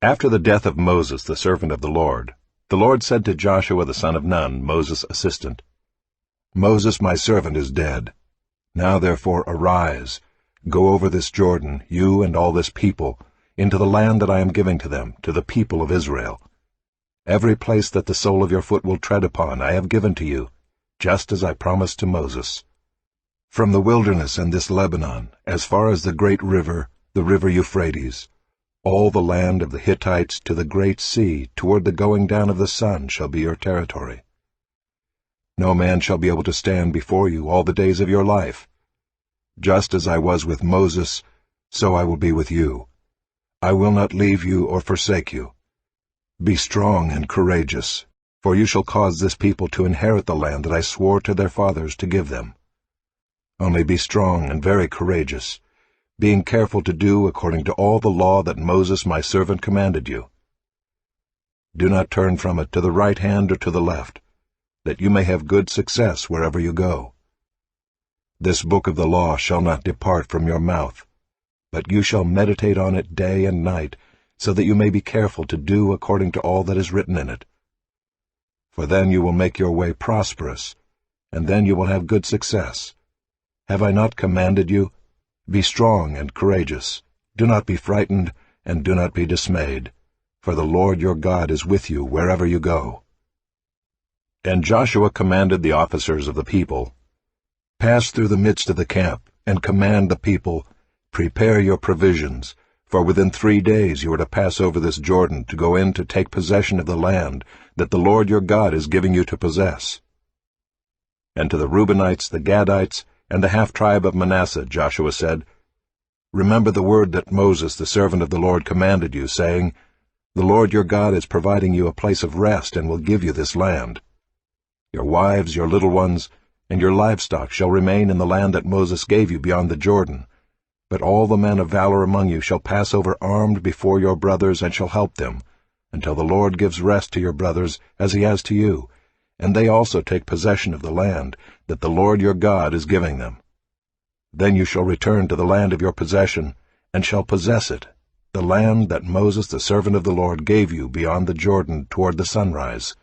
After the death of Moses, the servant of the Lord said to Joshua the son of Nun, Moses' assistant, "Moses my servant is dead. Now therefore arise, go over this Jordan, you and all this people, into the land that I am giving to them, to the people of Israel. Every place that the sole of your foot will tread upon I have given to you, just as I promised to Moses. From the wilderness and this Lebanon, as far as the great river, the river Euphrates, all the land of the Hittites to the great sea, toward the going down of the sun, shall be your territory. No man shall be able to stand before you all the days of your life. Just as I was with Moses, so I will be with you. I will not leave you or forsake you. Be strong and courageous, for you shall cause this people to inherit the land that I swore to their fathers to give them. Only be strong and very courageous, being careful to do according to all the law that Moses my servant commanded you. Do not turn from it to the right hand or to the left, that you may have good success wherever you go. This book of the law shall not depart from your mouth, but you shall meditate on it day and night, so that you may be careful to do according to all that is written in it. For then you will make your way prosperous, and then you will have good success. Have I not commanded you? Be strong and courageous. Do not be frightened, and do not be dismayed, for the Lord your God is with you wherever you go." And Joshua commanded the officers of the people, "Pass through the midst of the camp, and command the people, prepare your provisions, for within 3 days you are to pass over this Jordan to go in to take possession of the land that the Lord your God is giving you to possess." And to the Reubenites, the Gadites, and the half-tribe of Manasseh Joshua said, "Remember the word that Moses the servant of the Lord commanded you, saying, 'The Lord your God is providing you a place of rest and will give you this land. Your wives, your little ones, and your livestock shall remain in the land that Moses gave you beyond the Jordan. But all the men of valor among you shall pass over armed before your brothers and shall help them, until the Lord gives rest to your brothers as he has to you, and they also take possession of the land that the Lord your God is giving them. Then you shall return to the land of your possession, and shall possess it, the land that Moses the servant of the Lord gave you beyond the Jordan toward the sunrise.'"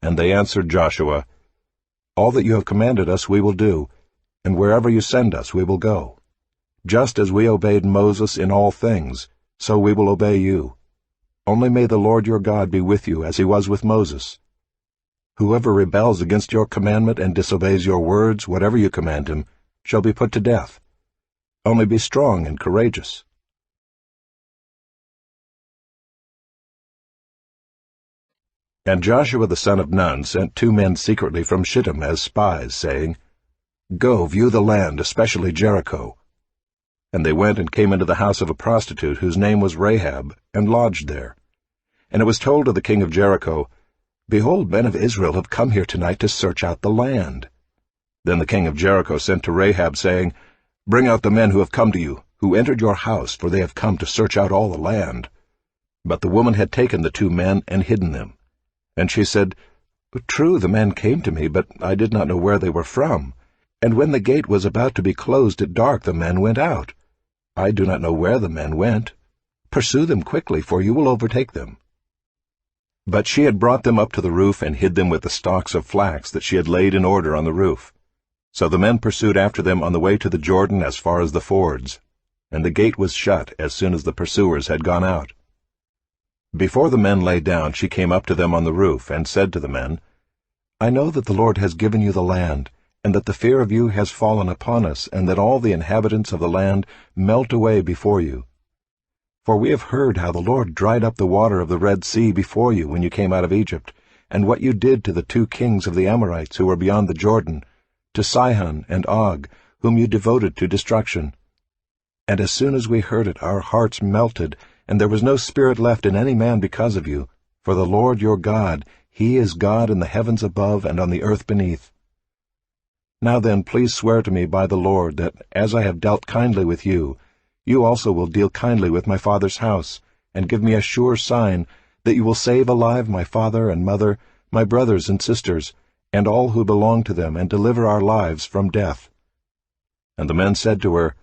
And they answered Joshua, "All that you have commanded us we will do, and wherever you send us we will go. Just as we obeyed Moses in all things, so we will obey you. Only may the Lord your God be with you as he was with Moses. Whoever rebels against your commandment and disobeys your words, whatever you command him, shall be put to death. Only be strong and courageous." And Joshua the son of Nun sent 2 men secretly from Shittim as spies, saying, "Go, view the land, especially Jericho." And they went and came into the house of a prostitute whose name was Rahab, and lodged there. And it was told to the king of Jericho, "Behold, men of Israel have come here tonight to search out the land." Then the king of Jericho sent to Rahab, saying, "Bring out the men who have come to you, who entered your house, for they have come to search out all the land." But the woman had taken the 2 men and hidden them. And she said, "True, the men came to me, but I did not know where they were from. And when the gate was about to be closed at dark, the men went out. I do not know where the men went. Pursue them quickly, for you will overtake them." But she had brought them up to the roof and hid them with the stalks of flax that she had laid in order on the roof. So the men pursued after them on the way to the Jordan as far as the fords, and the gate was shut as soon as the pursuers had gone out. Before the men lay down, she came up to them on the roof and said to the men, "I know that the Lord has given you the land, and that the fear of you has fallen upon us, and that all the inhabitants of the land melt away before you. For we have heard how the Lord dried up the water of the Red Sea before you when you came out of Egypt, and what you did to the 2 kings of the Amorites who were beyond the Jordan, to Sihon and Og, whom you devoted to destruction. And as soon as we heard it, our hearts melted, and there was no spirit left in any man because of you, for the Lord your God, he is God in the heavens above and on the earth beneath. Now then, please swear to me by the Lord that, as I have dealt kindly with you, you also will deal kindly with my father's house, and give me a sure sign that you will save alive my father and mother, my brothers and sisters, and all who belong to them, and deliver our lives from death." And the men said to her,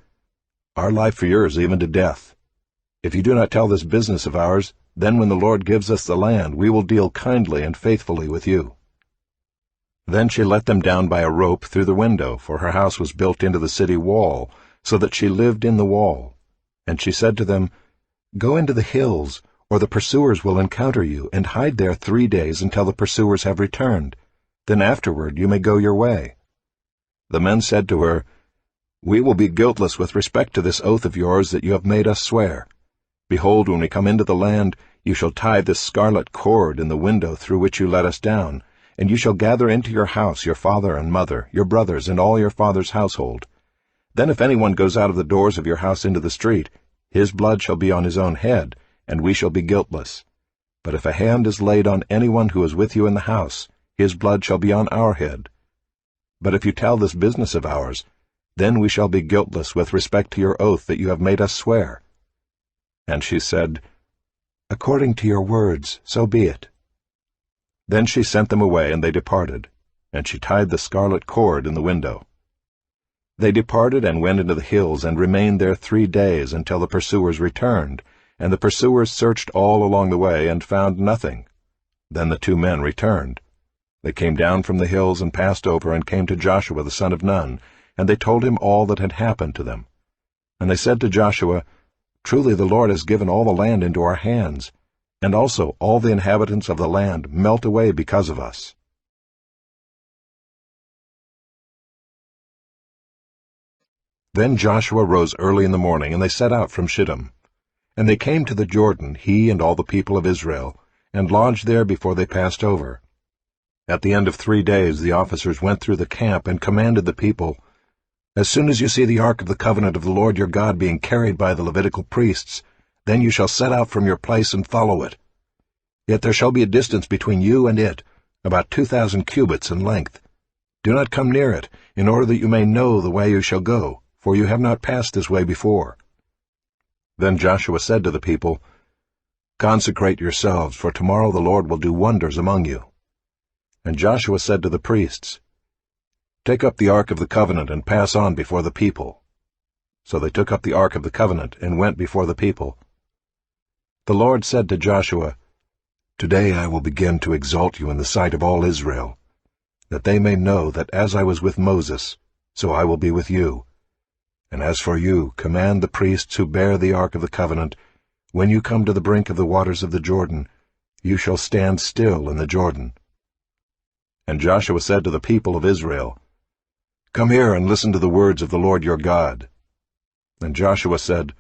"Our life for yours, even to death." If you do not tell this business of ours, then when the Lord gives us the land, we will deal kindly and faithfully with you." Then she let them down by a rope through the window, for her house was built into the city wall, so that she lived in the wall. And she said to them, "Go into the hills, or the pursuers will encounter you, and hide there 3 days until the pursuers have returned. Then afterward you may go your way." The men said to her, "We will be guiltless with respect to this oath of yours that you have made us swear. Behold, when we come into the land, you shall tie this scarlet cord in the window through which you let us down, and you shall gather into your house your father and mother, your brothers, and all your father's household. Then if anyone goes out of the doors of your house into the street, his blood shall be on his own head, and we shall be guiltless. But if a hand is laid on anyone who is with you in the house, his blood shall be on our head. But if you tell this business of ours, then we shall be guiltless with respect to your oath that you have made us swear." And she said, "According to your words, so be it." Then she sent them away, and they departed, and she tied the scarlet cord in the window. They departed and went into the hills, and remained there 3 days until the pursuers returned, and the pursuers searched all along the way, and found nothing. Then the 2 men returned. They came down from the hills and passed over, and came to Joshua the son of Nun, and they told him all that had happened to them. And they said to Joshua, "Truly the Lord has given all the land into our hands, and also all the inhabitants of the land melt away because of us." Then Joshua rose early in the morning, and they set out from Shittim. And they came to the Jordan, he and all the people of Israel, and lodged there before they passed over. At the end of 3 days the officers went through the camp and commanded the people, "As soon as you see the ark of the covenant of the Lord your God being carried by the Levitical priests, then you shall set out from your place and follow it. Yet there shall be a distance between you and it, about 2,000 cubits in length. Do not come near it, in order that you may know the way you shall go, for you have not passed this way before." Then Joshua said to the people, "Consecrate yourselves, for tomorrow the Lord will do wonders among you." And Joshua said to the priests, "Take up the ark of the covenant and pass on before the people." So they took up the ark of the covenant and went before the people. The Lord said to Joshua, "Today I will begin to exalt you in the sight of all Israel, that they may know that as I was with Moses, so I will be with you. And as for you, command the priests who bear the ark of the covenant, when you come to the brink of the waters of the Jordan, you shall stand still in the Jordan." And Joshua said to the people of Israel, "Come here and listen to the words of the Lord your God." And Joshua said,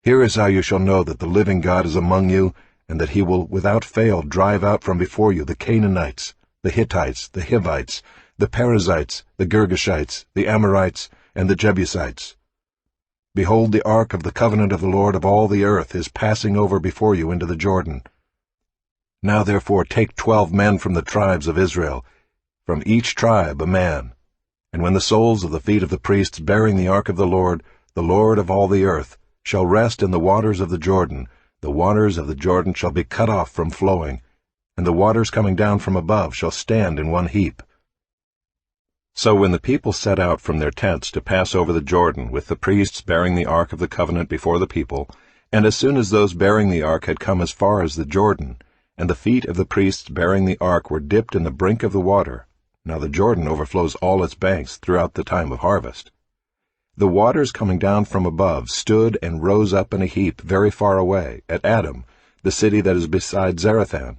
"Here is how you shall know that the living God is among you, and that he will without fail drive out from before you the Canaanites, the Hittites, the Hivites, the Perizzites, the Girgashites, the Amorites, and the Jebusites. Behold, the ark of the covenant of the Lord of all the earth is passing over before you into the Jordan. Now therefore take 12 men from the tribes of Israel, from each tribe a man. And when the soles of the feet of the priests bearing the ark of the Lord of all the earth, shall rest in the waters of the Jordan shall be cut off from flowing, and the waters coming down from above shall stand in one heap." So when the people set out from their tents to pass over the Jordan, with the priests bearing the ark of the covenant before the people, and as soon as those bearing the ark had come as far as the Jordan, and the feet of the priests bearing the ark were dipped in the brink of the water, now the Jordan overflows all its banks throughout the time of harvest, the waters coming down from above stood and rose up in a heap very far away, at Adam, the city that is beside Zarethan,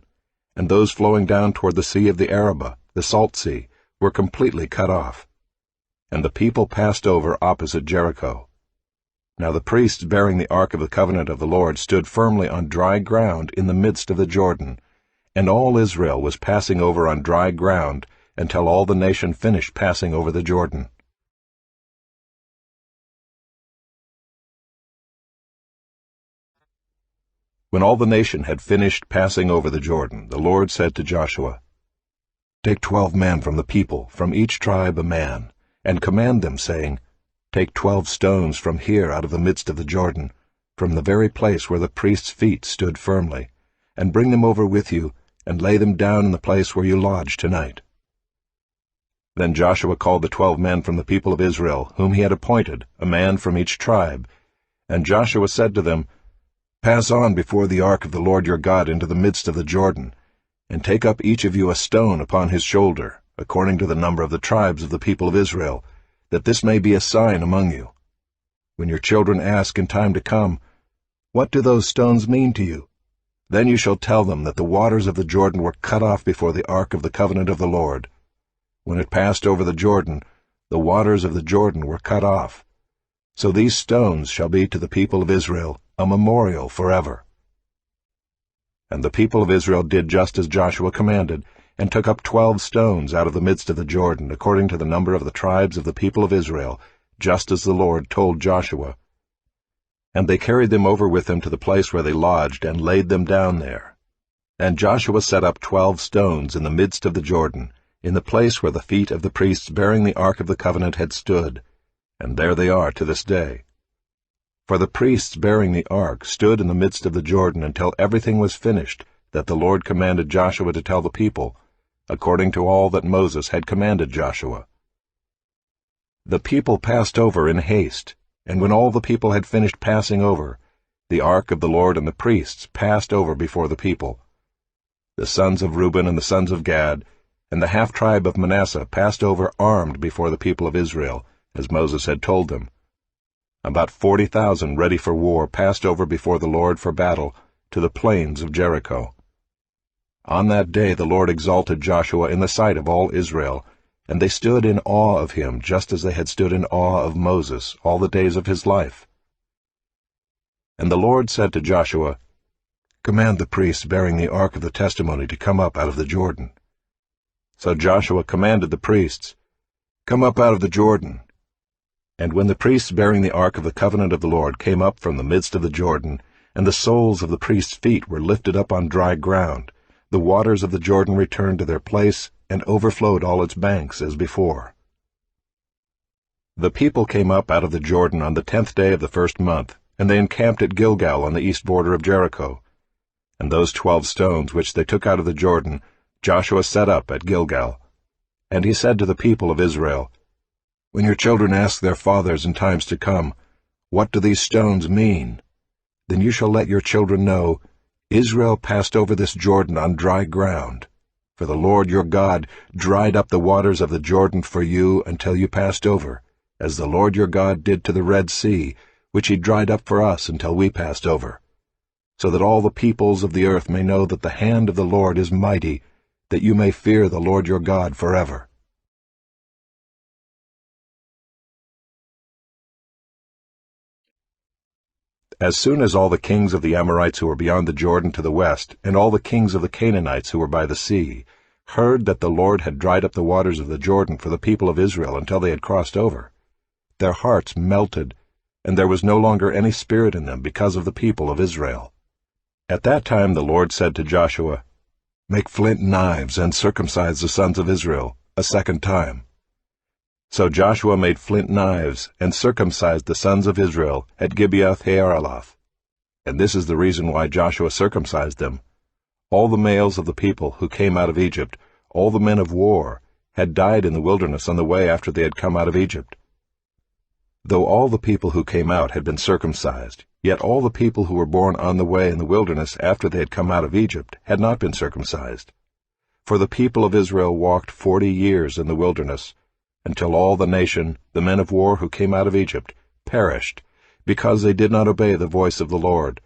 and those flowing down toward the sea of the Arabah, the salt sea, were completely cut off. And the people passed over opposite Jericho. Now the priests bearing the ark of the covenant of the Lord stood firmly on dry ground in the midst of the Jordan, and all Israel was passing over on dry ground until all the nation finished passing over the Jordan. When all the nation had finished passing over the Jordan, the Lord said to Joshua, "Take 12 men from the people, from each tribe a man, and command them, saying, Take 12 stones from here out of the midst of the Jordan, from the very place where the priests' feet stood firmly, and bring them over with you, and lay them down in the place where you lodge tonight." Then Joshua called the 12 men from the people of Israel, whom he had appointed, a man from each tribe. And Joshua said to them, Pass on before the ark of the Lord your God into the midst of the Jordan, and take up each of you a stone upon his shoulder, according to the number of the tribes of the people of Israel, that this may be a sign among you. When your children ask in time to come, "What do those stones mean to you?" then you shall tell them that the waters of the Jordan were cut off before the ark of the covenant of the Lord. When it passed over the Jordan, the waters of the Jordan were cut off. So these stones shall be to the people of Israel a memorial forever. And the people of Israel did just as Joshua commanded, and took up 12 stones out of the midst of the Jordan, according to the number of the tribes of the people of Israel, just as the Lord told Joshua. And they carried them over with them to the place where they lodged, and laid them down there. And Joshua set up 12 stones in the midst of the Jordan, in the place where the feet of the priests bearing the ark of the covenant had stood, and there they are to this day. For the priests bearing the ark stood in the midst of the Jordan until everything was finished that the Lord commanded Joshua to tell the people, according to all that Moses had commanded Joshua. The people passed over in haste, and when all the people had finished passing over, the ark of the Lord and the priests passed over before the people. The sons of Reuben and the sons of Gad, and the half-tribe of Manasseh passed over armed before the people of Israel, as Moses had told them. About 40,000 ready for war passed over before the Lord for battle to the plains of Jericho. On that day the Lord exalted Joshua in the sight of all Israel, and they stood in awe of him just as they had stood in awe of Moses all the days of his life. And the Lord said to Joshua, "Command the priests bearing the ark of the testimony to come up out of the Jordan." So Joshua commanded the priests, "Come up out of the Jordan." And when the priests bearing the ark of the covenant of the Lord came up from the midst of the Jordan, and the soles of the priests' feet were lifted up on dry ground, the waters of the Jordan returned to their place and overflowed all its banks as before. The people came up out of the Jordan on the 10th day of the first month, and they encamped at Gilgal on the east border of Jericho. And those 12 stones which they took out of the Jordan Joshua set up at Gilgal. And he said to the people of Israel, "When your children ask their fathers in times to come, 'What do these stones mean?' then you shall let your children know, Israel passed over this Jordan on dry ground. For the Lord your God dried up the waters of the Jordan for you until you passed over, as the Lord your God did to the Red Sea, which he dried up for us until we passed over, so that all the peoples of the earth may know that the hand of the Lord is mighty, that you may fear the Lord your God forever." As soon as all the kings of the Amorites who were beyond the Jordan to the west, and all the kings of the Canaanites who were by the sea, heard that the Lord had dried up the waters of the Jordan for the people of Israel until they had crossed over, their hearts melted, and there was no longer any spirit in them because of the people of Israel. At that time the Lord said to Joshua, "Make flint knives and circumcise the sons of Israel a second time." So Joshua made flint knives and circumcised the sons of Israel at Gibeath-haaraloth. And this is the reason why Joshua circumcised them. All the males of the people who came out of Egypt, all the men of war, had died in the wilderness on the way after they had come out of Egypt. Though all the people who came out had been circumcised, yet all the people who were born on the way in the wilderness after they had come out of Egypt had not been circumcised. For the people of Israel walked 40 years in the wilderness, until all the nation, the men of war who came out of Egypt, perished, because they did not obey the voice of the Lord.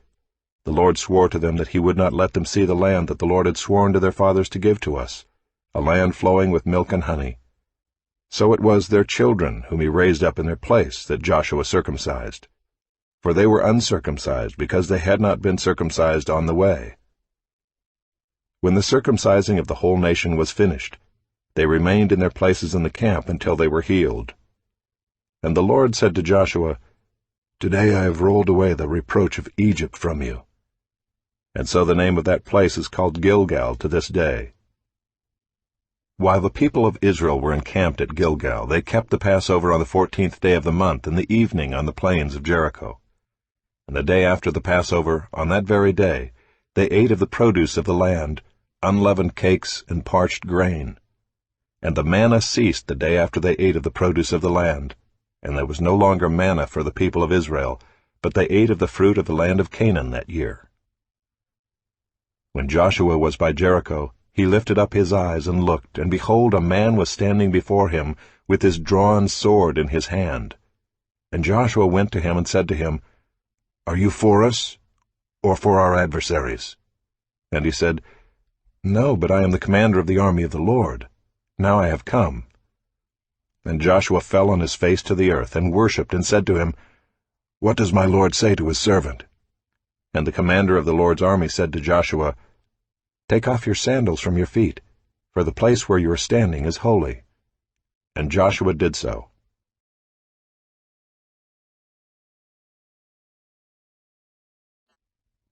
The Lord swore to them that he would not let them see the land that the Lord had sworn to their fathers to give to us, a land flowing with milk and honey. So it was their children whom he raised up in their place that Joshua circumcised. For they were uncircumcised because they had not been circumcised on the way. When the circumcising of the whole nation was finished, they remained in their places in the camp until they were healed. And the Lord said to Joshua, "Today I have rolled away the reproach of Egypt from you." And so the name of that place is called Gilgal to this day. While the people of Israel were encamped at Gilgal, they kept the Passover on the 14th day of the month in the evening on the plains of Jericho. And the day after the Passover, on that very day, they ate of the produce of the land, unleavened cakes and parched grain. And the manna ceased the day after they ate of the produce of the land, and there was no longer manna for the people of Israel, but they ate of the fruit of the land of Canaan that year. When Joshua was by Jericho, he lifted up his eyes and looked, and behold, a man was standing before him with his drawn sword in his hand. And Joshua went to him and said to him, "Are you for us, or for our adversaries?" And he said, "No, but I am the commander of the army of the Lord. Now I have come." And Joshua fell on his face to the earth, and worshipped, and said to him, "What does my Lord say to his servant?" And the commander of the Lord's army said to Joshua, "Take off your sandals from your feet, for the place where you are standing is holy." And Joshua did so.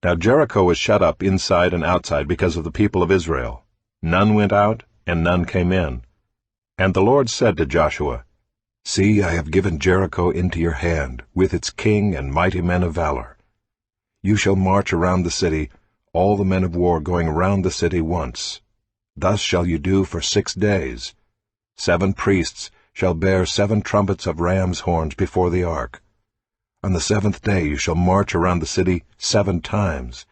Now Jericho was shut up inside and outside because of the people of Israel. None went out, and none came in. And the Lord said to Joshua, "See, I have given Jericho into your hand, with its king and mighty men of valor. You shall march around the city, all the men of war going around the city once. Thus shall you do for 6 days. 7 priests shall bear 7 trumpets of ram's horns before the ark. On the 7th day you shall march around the city 7 times,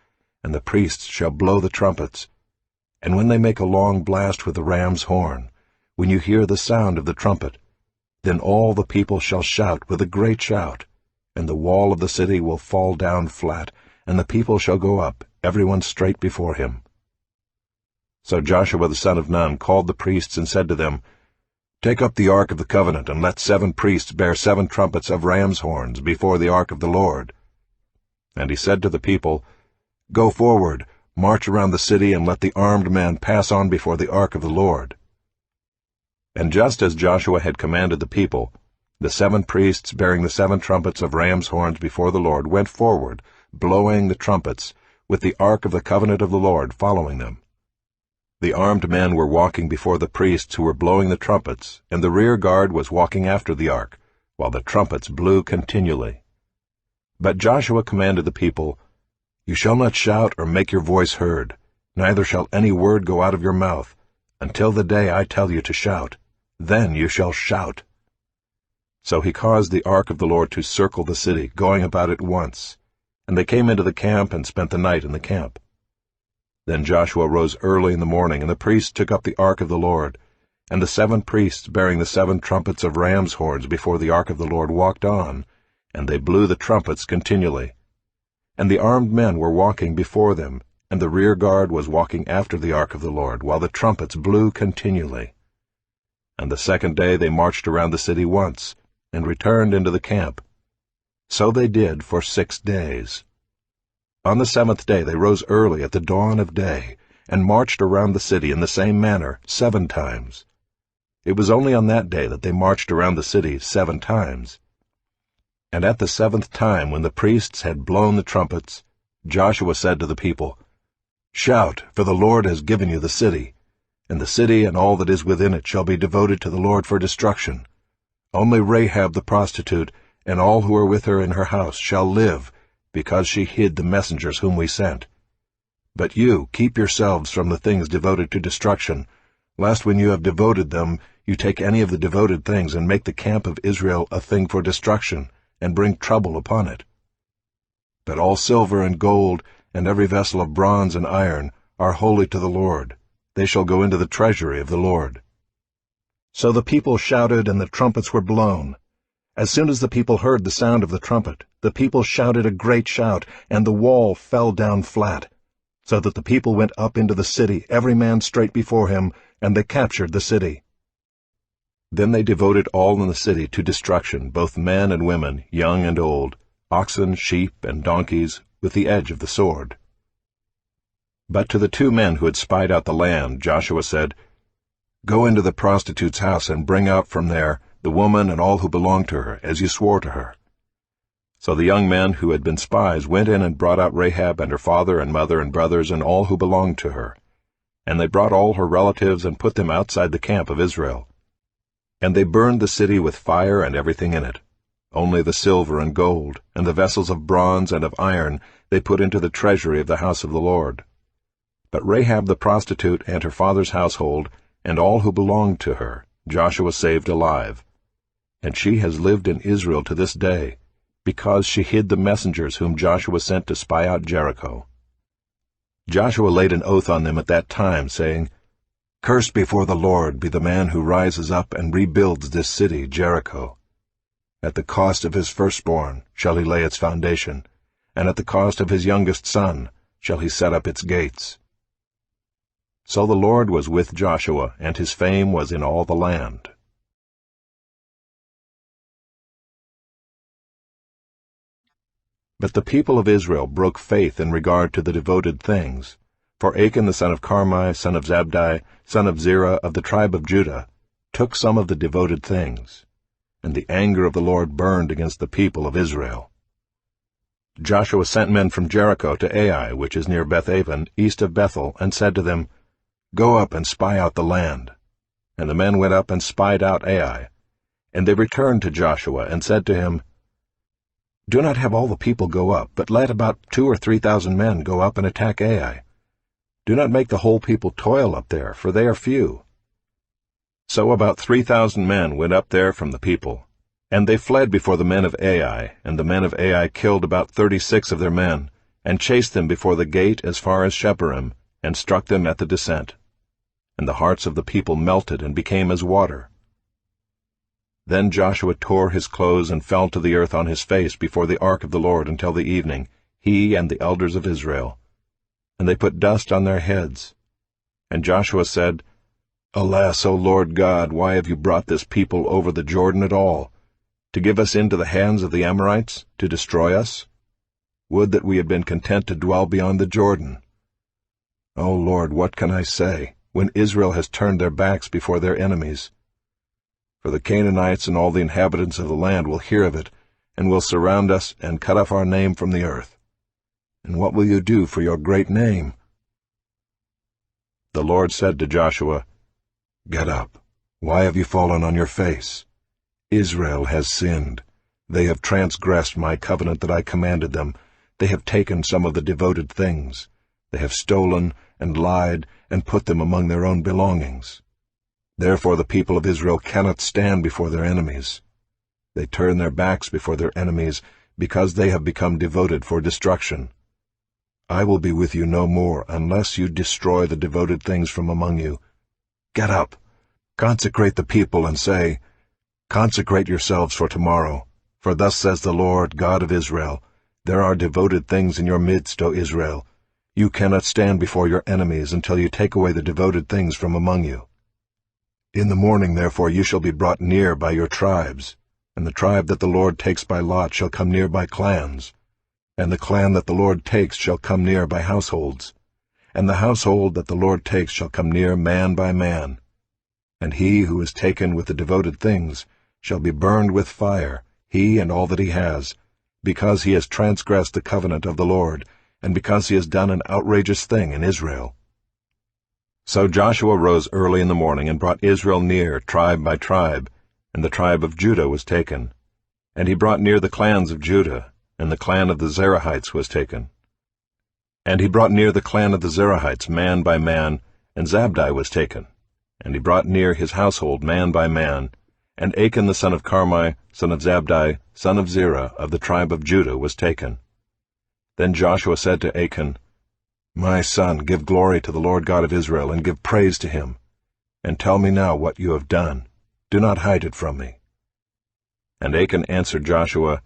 and the priests shall blow the trumpets. And when they make a long blast with the ram's horn, when you hear the sound of the trumpet, then all the people shall shout with a great shout, and the wall of the city will fall down flat, and the people shall go up, everyone straight before him." So Joshua the son of Nun called the priests and said to them, "Take up the ark of the covenant, and let 7 priests bear 7 trumpets of ram's horns before the ark of the Lord." And he said to the people, "Go forward, march around the city, and let the armed men pass on before the ark of the Lord." And just as Joshua had commanded the people, the 7 priests bearing the 7 trumpets of ram's horns before the Lord went forward, blowing the trumpets, with the ark of the covenant of the Lord following them. The armed men were walking before the priests who were blowing the trumpets, and the rear guard was walking after the ark, while the trumpets blew continually. But Joshua commanded the people, "You shall not shout or make your voice heard, neither shall any word go out of your mouth, until the day I tell you to shout. Then you shall shout." So he caused the ark of the Lord to circle the city, going about it once. And they came into the camp and spent the night in the camp. Then Joshua rose early in the morning, and the priests took up the ark of the Lord. And the 7 priests bearing the 7 trumpets of ram's horns before the ark of the Lord walked on, and they blew the trumpets continually. And the armed men were walking before them, and the rear guard was walking after the ark of the Lord, while the trumpets blew continually. And the 2nd day they marched around the city once, and returned into the camp. So they did for 6 days. On the 7th day they rose early at the dawn of day, and marched around the city in the same manner 7 times. It was only on that day that they marched around the city 7 times. And at the 7th time, when the priests had blown the trumpets, Joshua said to the people, "Shout, for the Lord has given you the city, and the city and all that is within it shall be devoted to the Lord for destruction. Only Rahab the prostitute and all who are with her in her house shall live, because she hid the messengers whom we sent. But you keep yourselves from the things devoted to destruction, lest when you have devoted them you take any of the devoted things and make the camp of Israel a thing for destruction, and bring trouble upon it. But all silver and gold, and every vessel of bronze and iron, are holy to the Lord. They shall go into the treasury of the Lord." So the people shouted, and the trumpets were blown. As soon as the people heard the sound of the trumpet, the people shouted a great shout, and the wall fell down flat, so that the people went up into the city, every man straight before him, and they captured the city. Then they devoted all in the city to destruction, both men and women, young and old, oxen, sheep, and donkeys, with the edge of the sword. But to the 2 men who had spied out the land, Joshua said, "Go into the prostitute's house and bring out from there the woman and all who belong to her, as you swore to her." So the young men who had been spies went in and brought out Rahab and her father and mother and brothers and all who belonged to her. And they brought all her relatives and put them outside the camp of Israel. And they burned the city with fire and everything in it. Only the silver and gold, and the vessels of bronze and of iron, they put into the treasury of the house of the Lord. But Rahab the prostitute and her father's household, and all who belonged to her, Joshua saved alive. And she has lived in Israel to this day, because she hid the messengers whom Joshua sent to spy out Jericho. Joshua laid an oath on them at that time, saying, Cursed before the Lord be the man who rises up and rebuilds this city, Jericho. At the cost of his firstborn shall he lay its foundation, and at the cost of his youngest son shall he set up its gates. So the Lord was with Joshua, and his fame was in all the land. But the people of Israel broke faith in regard to the devoted things. For Achan the son of Carmi, son of Zabdi, son of Zerah of the tribe of Judah, took some of the devoted things, and the anger of the Lord burned against the people of Israel. Joshua sent men from Jericho to Ai, which is near Bethaven, east of Bethel, and said to them, Go up and spy out the land. And the men went up and spied out Ai. And they returned to Joshua and said to him, Do not have all the people go up, but let about 2,000 or 3,000 men go up and attack Ai. Do not make the whole people toil up there, for they are few. So about 3,000 men went up there from the people, and they fled before the men of Ai, and the men of Ai killed about 36 of their men, and chased them before the gate as far as Sheparim, and struck them at the descent. And the hearts of the people melted and became as water. Then Joshua tore his clothes and fell to the earth on his face before the ark of the Lord until the evening, he and the elders of Israel. And they put dust on their heads. And Joshua said, Alas, O Lord God, why have you brought this people over the Jordan at all? To give us into the hands of the Amorites, to destroy us? Would that we had been content to dwell beyond the Jordan. O Lord, what can I say, when Israel has turned their backs before their enemies? For the Canaanites and all the inhabitants of the land will hear of it, and will surround us and cut off our name from the earth. And what will you do for your great name? The Lord said to Joshua, Get up. Why have you fallen on your face? Israel has sinned. They have transgressed my covenant that I commanded them. They have taken some of the devoted things. They have stolen and lied and put them among their own belongings. Therefore the people of Israel cannot stand before their enemies. They turn their backs before their enemies, because they have become devoted for destruction. I will be with you no more, unless you destroy the devoted things from among you. Get up, consecrate the people, and say, Consecrate yourselves for tomorrow, for thus says the Lord, God of Israel, There are devoted things in your midst, O Israel. You cannot stand before your enemies until you take away the devoted things from among you. In the morning, therefore, you shall be brought near by your tribes, and the tribe that the Lord takes by lot shall come near by clans, and the clan that the Lord takes shall come near by households, and the household that the Lord takes shall come near man by man. And he who is taken with the devoted things shall be burned with fire, he and all that he has, because he has transgressed the covenant of the Lord, and because he has done an outrageous thing in Israel. So Joshua rose early in the morning and brought Israel near, tribe by tribe, and the tribe of Judah was taken. And he brought near the clans of Judah, and the clan of the Zerahites was taken. And he brought near the clan of the Zerahites man by man, and Zabdi was taken. And he brought near his household man by man, and Achan the son of Carmi, son of Zabdi, son of Zerah, of the tribe of Judah, was taken. Then Joshua said to Achan, My son, give glory to the Lord God of Israel, and give praise to him. And tell me now what you have done. Do not hide it from me. And Achan answered Joshua,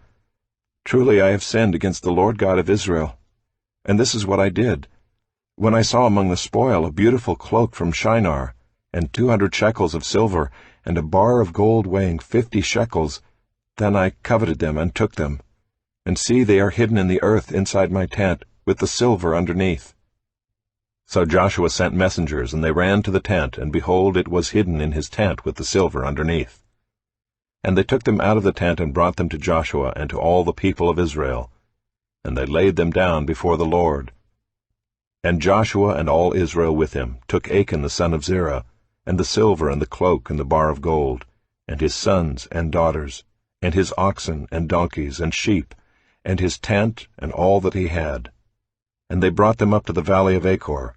Truly I have sinned against the Lord God of Israel. And this is what I did. When I saw among the spoil a beautiful cloak from Shinar, and 200 shekels of silver, and a bar of gold weighing 50 shekels, then I coveted them and took them. And see, they are hidden in the earth inside my tent, with the silver underneath. So Joshua sent messengers, and they ran to the tent, and behold, it was hidden in his tent with the silver underneath. And they took them out of the tent and brought them to Joshua and to all the people of Israel. And they laid them down before the Lord. And Joshua and all Israel with him took Achan the son of Zerah, and the silver and the cloak and the bar of gold, and his sons and daughters, and his oxen and donkeys and sheep, and his tent and all that he had. And they brought them up to the valley of Achor.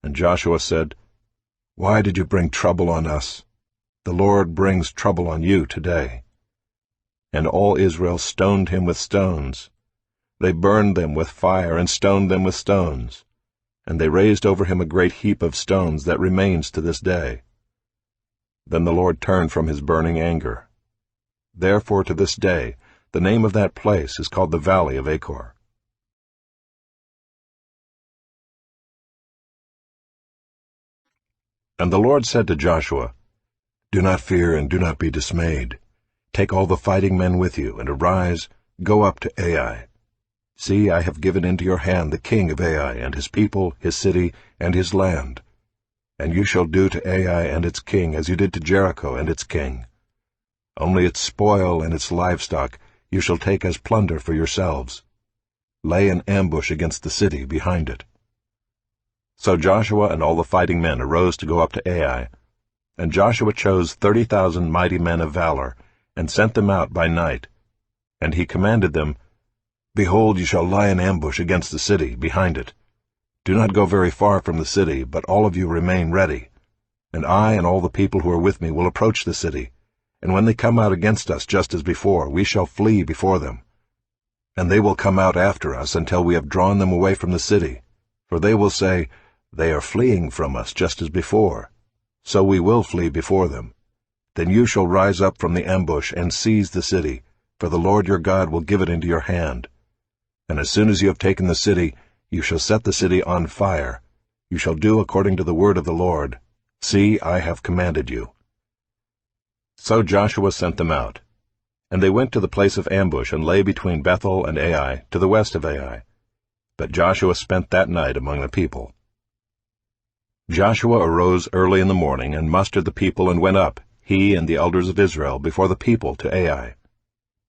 And Joshua said, Why did you bring trouble on us? The Lord brings trouble on you today. and all Israel stoned him with stones. They burned them with fire and stoned them with stones. And they raised over him a great heap of stones that remains to this day. Then the Lord turned from his burning anger. Therefore to this day the name of that place is called the Valley of Achor. And the Lord said to Joshua, Do not fear and do not be dismayed. Take all the fighting men with you, and arise, go up to Ai. See, I have given into your hand the king of Ai, and his people, his city, and his land. And you shall do to Ai and its king as you did to Jericho and its king. Only its spoil and its livestock you shall take as plunder for yourselves. Lay an ambush against the city behind it. So Joshua and all the fighting men arose to go up to Ai. And Joshua chose 30,000 mighty men of valor, and sent them out by night. And he commanded them, Behold, you shall lie in ambush against the city behind it. Do not go very far from the city, but all of you remain ready. And I and all the people who are with me will approach the city. And when they come out against us just as before, we shall flee before them. And they will come out after us until we have drawn them away from the city. For they will say, They are fleeing from us just as before. So we will flee before them. Then you shall rise up from the ambush and seize the city, for the Lord your God will give it into your hand. And as soon as you have taken the city, you shall set the city on fire. You shall do according to the word of the Lord. See, I have commanded you. So Joshua sent them out. And they went to the place of ambush and lay between Bethel and Ai, to the west of Ai. But Joshua spent that night among the people. Joshua arose early in the morning and mustered the people and went up, he and the elders of Israel, before the people to Ai.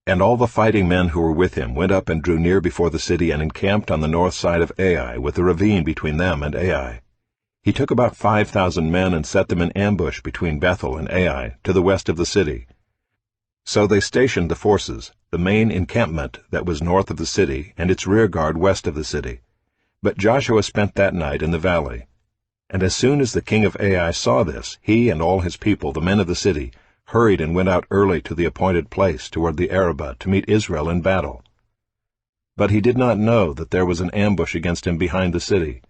And all the fighting men who were with him went up and drew near before the city and encamped on the north side of Ai, with the ravine between them and Ai. He took about 5,000 men and set them in ambush between Bethel and Ai, to the west of the city. So they stationed the forces, the main encampment that was north of the city, and its rear guard west of the city. But Joshua spent that night in the valley. And as soon as the king of Ai saw this, he and all his people, the men of the city, hurried and went out early to the appointed place toward the Arabah to meet Israel in battle. But he did not know that there was an ambush against him behind the city.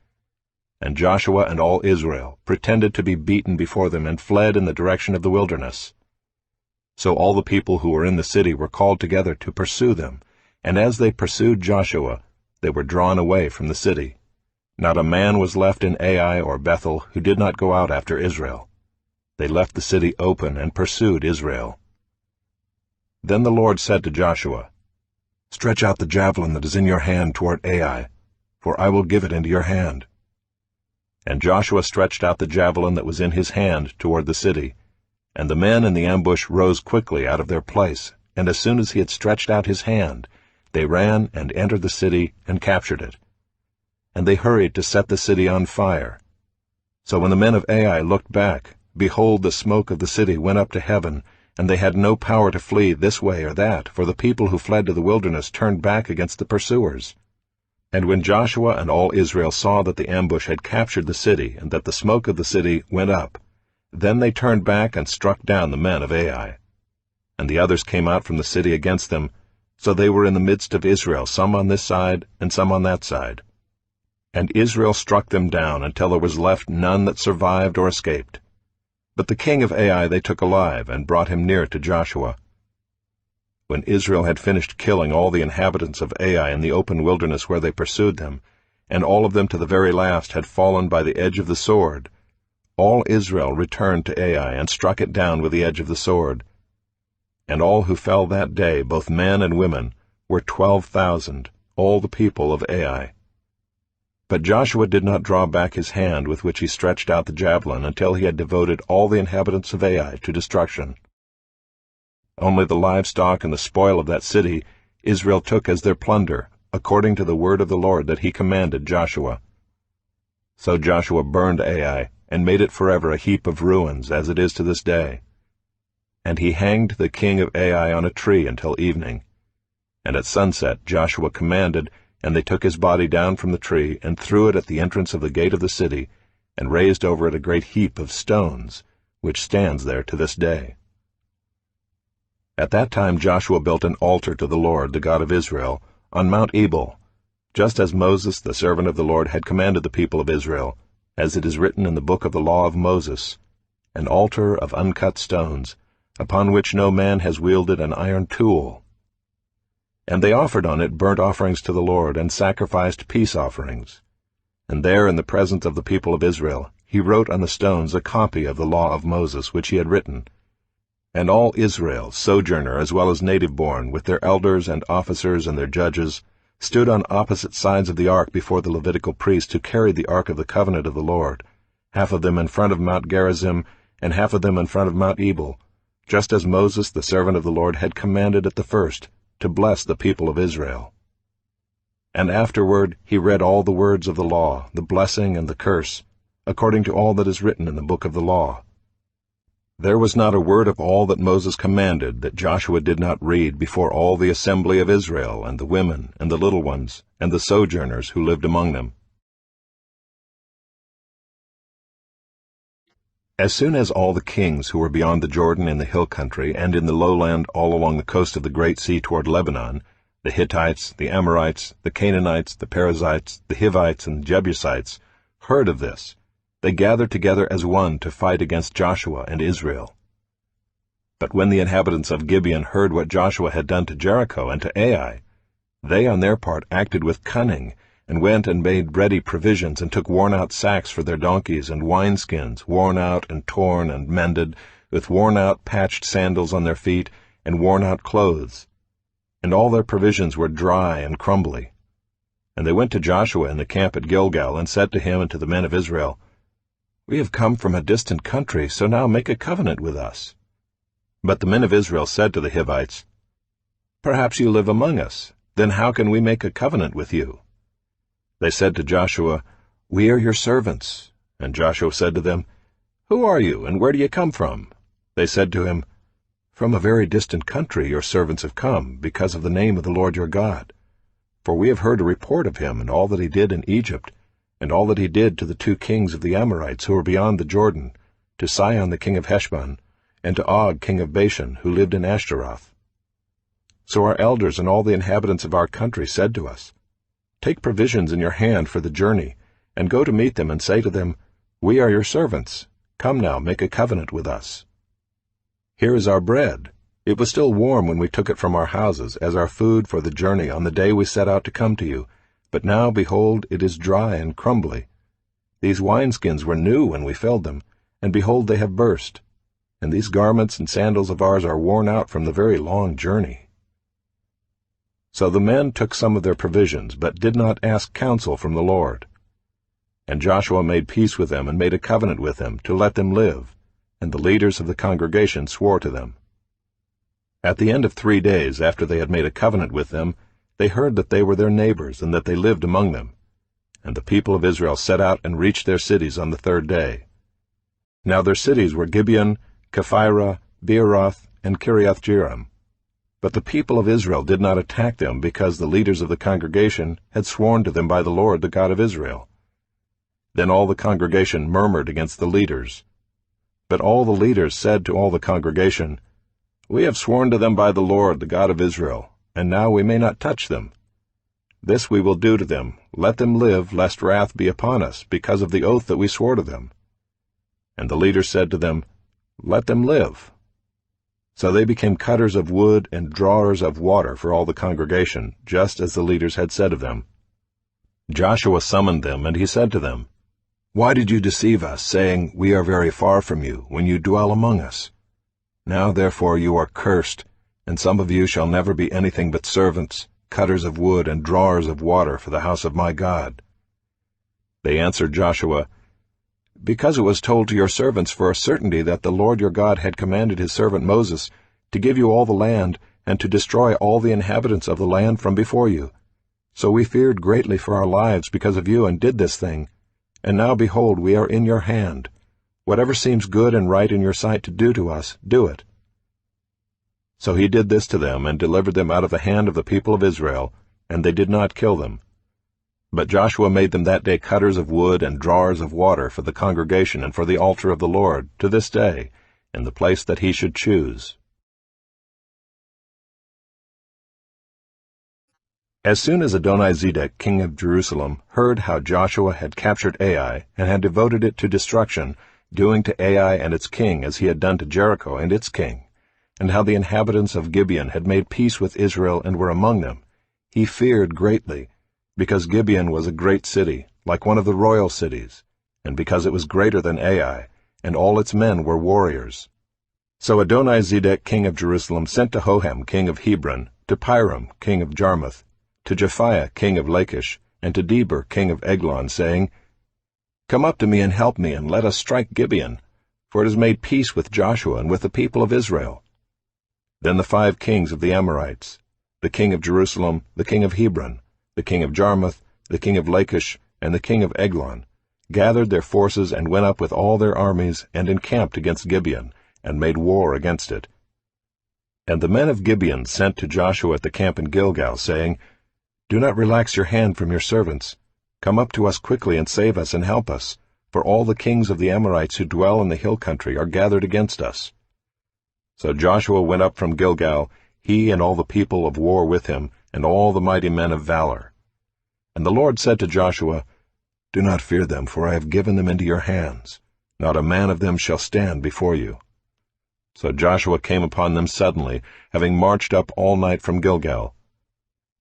And Joshua and all Israel pretended to be beaten before them and fled in the direction of the wilderness. So all the people who were in the city were called together to pursue them, and as they pursued Joshua, they were drawn away from the city. Not a man was left in Ai or Bethel who did not go out after Israel. They left the city open and pursued Israel. Then the Lord said to Joshua, Stretch out the javelin that is in your hand toward Ai, for I will give it into your hand. And Joshua stretched out the javelin that was in his hand toward the city, and the men in the ambush rose quickly out of their place, and as soon as he had stretched out his hand, they ran and entered the city and captured it. And they hurried to set the city on fire. So when the men of Ai looked back, behold, the smoke of the city went up to heaven, and they had no power to flee this way or that, for the people who fled to the wilderness turned back against the pursuers. And when Joshua and all Israel saw that the ambush had captured the city, and that the smoke of the city went up, then they turned back and struck down the men of Ai. And the others came out from the city against them, so they were in the midst of Israel, some on this side and some on that side. And Israel struck them down until there was left none that survived or escaped. But the king of Ai they took alive, and brought him near to Joshua. When Israel had finished killing all the inhabitants of Ai in the open wilderness where they pursued them, and all of them to the very last had fallen by the edge of the sword, all Israel returned to Ai, and struck it down with the edge of the sword. And all who fell that day, both men and women, were 12,000, all the people of Ai. But Joshua did not draw back his hand with which he stretched out the javelin until he had devoted all the inhabitants of Ai to destruction. Only the livestock and the spoil of that city Israel took as their plunder, according to the word of the Lord that he commanded Joshua. So Joshua burned Ai, and made it forever a heap of ruins, as it is to this day. And he hanged the king of Ai on a tree until evening. And at sunset Joshua commanded, and they took his body down from the tree, and threw it at the entrance of the gate of the city, and raised over it a great heap of stones, which stands there to this day. At that time Joshua built an altar to the Lord, the God of Israel, on Mount Ebal, just as Moses, the servant of the Lord, had commanded the people of Israel, as it is written in the book of the law of Moses, an altar of uncut stones, upon which no man has wielded an iron tool. And they offered on it burnt offerings to the Lord, and sacrificed peace offerings. And there, in the presence of the people of Israel, he wrote on the stones a copy of the law of Moses, which he had written. And all Israel, sojourner as well as native-born, with their elders and officers and their judges, stood on opposite sides of the ark before the Levitical priests who carried the ark of the covenant of the Lord, half of them in front of Mount Gerizim, and half of them in front of Mount Ebal, just as Moses, the servant of the Lord, had commanded at the first, to bless the people of Israel. And afterward he read all the words of the law, the blessing and the curse, according to all that is written in the book of the law. There was not a word of all that Moses commanded that Joshua did not read before all the assembly of Israel, and the women, and the little ones, and the sojourners who lived among them. As soon as all the kings who were beyond the Jordan in the hill country and in the lowland all along the coast of the great sea toward Lebanon, the Hittites, the Amorites, the Canaanites, the Perizzites, the Hivites, and the Jebusites, heard of this, they gathered together as one to fight against Joshua and Israel. But when the inhabitants of Gibeon heard what Joshua had done to Jericho and to Ai, they on their part acted with cunning, and went and made ready provisions, and took worn-out sacks for their donkeys, and wineskins, worn out and torn and mended, with worn-out patched sandals on their feet, and worn-out clothes. And all their provisions were dry and crumbly. And they went to Joshua in the camp at Gilgal, and said to him and to the men of Israel, "We have come from a distant country, so now make a covenant with us." But the men of Israel said to the Hivites, "Perhaps you live among us. Then how can we make a covenant with you?" They said to Joshua, "We are your servants." And Joshua said to them, "Who are you, and where do you come from?" They said to him, "From a very distant country your servants have come, because of the name of the Lord your God. For we have heard a report of him, and all that he did in Egypt, and all that he did to the 2 kings of the Amorites who were beyond the Jordan, to Sihon the king of Heshbon, and to Og king of Bashan, who lived in Ashtaroth. So our elders and all the inhabitants of our country said to us, 'Take provisions in your hand for the journey, and go to meet them, and say to them, We are your servants. Come now, make a covenant with us. Here is our bread. It was still warm when we took it from our houses, as our food for the journey on the day we set out to come to you. But now, behold, it is dry and crumbly. These wineskins were new when we filled them, and behold, they have burst. And these garments and sandals of ours are worn out from the very long journey.' So the men took some of their provisions, but did not ask counsel from the Lord. And Joshua made peace with them, and made a covenant with them, to let them live, and the leaders of the congregation swore to them. At the end of 3 days, after they had made a covenant with them, they heard that they were their neighbors, and that they lived among them. And the people of Israel set out and reached their cities on the 3rd day. Now their cities were Gibeon, Kephirah, Beeroth, and Kiriath-Jearim. But the people of Israel did not attack them, because the leaders of the congregation had sworn to them by the Lord, the God of Israel. Then all the congregation murmured against the leaders. But all the leaders said to all the congregation, "We have sworn to them by the Lord, the God of Israel, and now we may not touch them. This we will do to them, let them live, lest wrath be upon us, because of the oath that we swore to them." And the leaders said to them, "Let them live." So they became cutters of wood and drawers of water for all the congregation, just as the leaders had said of them. Joshua summoned them, and he said to them, "Why did you deceive us, saying, 'We are very far from you,' when you dwell among us? Now therefore you are cursed, and some of you shall never be anything but servants, cutters of wood and drawers of water for the house of my God." They answered Joshua, "Because it was told to your servants for a certainty that the Lord your God had commanded his servant Moses to give you all the land, and to destroy all the inhabitants of the land from before you. So we feared greatly for our lives because of you, and did this thing. And now, behold, we are in your hand. Whatever seems good and right in your sight to do to us, do it." So he did this to them, and delivered them out of the hand of the people of Israel, and they did not kill them. But Joshua made them that day cutters of wood and drawers of water for the congregation and for the altar of the Lord, to this day, in the place that he should choose. As soon as Adonizedek, king of Jerusalem, heard how Joshua had captured Ai and had devoted it to destruction, doing to Ai and its king as he had done to Jericho and its king, and how the inhabitants of Gibeon had made peace with Israel and were among them, he feared greatly, because Gibeon was a great city, like one of the royal cities, and because it was greater than Ai, and all its men were warriors. So Adonizedek, king of Jerusalem, sent to Hoham, king of Hebron, to Piram, king of Jarmuth, to Japhiah, king of Lachish, and to Deber, king of Eglon, saying, Come up to me and help me, and let us strike Gibeon, for it has made peace with Joshua and with the people of Israel. Then the 5 kings of the Amorites, the king of Jerusalem, the king of Hebron, the king of Jarmuth, the king of Lachish, and the king of Eglon, gathered their forces and went up with all their armies and encamped against Gibeon, and made war against it. And the men of Gibeon sent to Joshua at the camp in Gilgal, saying, Do not relax your hand from your servants. Come up to us quickly and save us and help us, for all the kings of the Amorites who dwell in the hill country are gathered against us. So Joshua went up from Gilgal, he and all the people of war with him, and all the mighty men of valor. And the Lord said to Joshua, Do not fear them, for I have given them into your hands. Not a man of them shall stand before you. So Joshua came upon them suddenly, having marched up all night from Gilgal.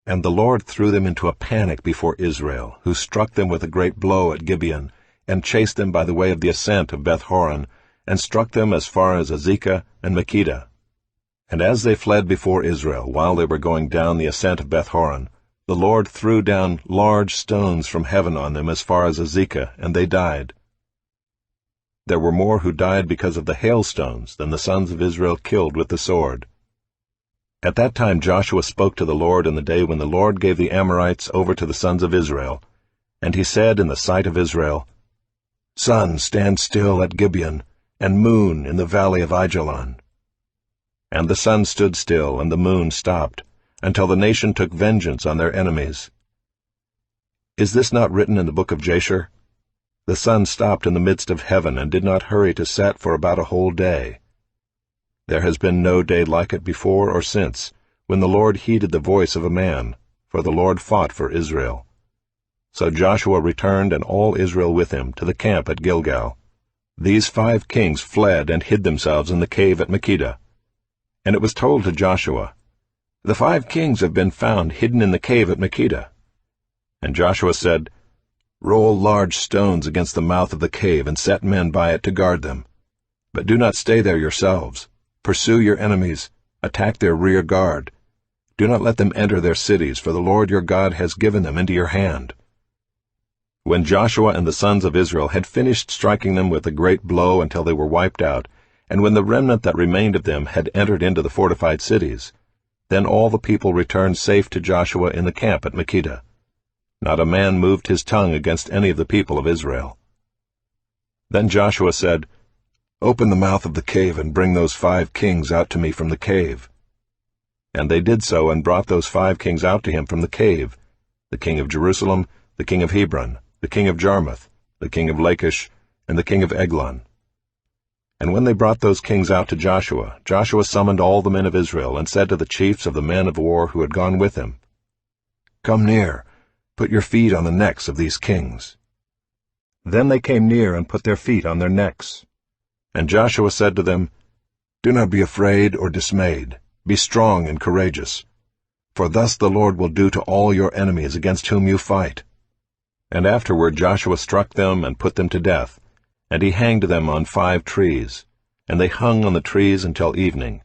And the Lord threw them into a panic before Israel, who struck them with a great blow at Gibeon, and chased them by the way of the ascent of Beth-horon, and struck them as far as Azekah and Makkedah. And as they fled before Israel, while they were going down the ascent of Beth-horon, the Lord threw down large stones from heaven on them as far as Azekah, and they died. There were more who died because of the hailstones than the sons of Israel killed with the sword. At that time Joshua spoke to the Lord in the day when the Lord gave the Amorites over to the sons of Israel. And he said in the sight of Israel, Sun, stand still at Gibeon, and moon in the valley of Aijalon. And the sun stood still, and the moon stopped, until the nation took vengeance on their enemies. Is this not written in the book of Jasher? The sun stopped in the midst of heaven, and did not hurry to set for about a whole day. There has been no day like it before or since, when the Lord heeded the voice of a man, for the Lord fought for Israel. So Joshua returned, and all Israel with him, to the camp at Gilgal. These 5 kings fled and hid themselves in the cave at Makkedah. And it was told to Joshua, The 5 kings have been found hidden in the cave at Makkedah. And Joshua said, Roll large stones against the mouth of the cave, and set men by it to guard them. But do not stay there yourselves. Pursue your enemies, attack their rear guard. Do not let them enter their cities, for the Lord your God has given them into your hand. When Joshua and the sons of Israel had finished striking them with a great blow until they were wiped out, and when the remnant that remained of them had entered into the fortified cities, then all the people returned safe to Joshua in the camp at Makkedah. Not a man moved his tongue against any of the people of Israel. Then Joshua said, Open the mouth of the cave, and bring those 5 kings out to me from the cave. And they did so, and brought those 5 kings out to him from the cave, the king of Jerusalem, the king of Hebron, the king of Jarmuth, the king of Lachish, and the king of Eglon. And when they brought those kings out to Joshua, Joshua summoned all the men of Israel, and said to the chiefs of the men of war who had gone with him, Come near, put your feet on the necks of these kings. Then they came near and put their feet on their necks. And Joshua said to them, Do not be afraid or dismayed. Be strong and courageous. For thus the Lord will do to all your enemies against whom you fight. And afterward Joshua struck them and put them to death, and he hanged them on 5 trees, and they hung on the trees until evening.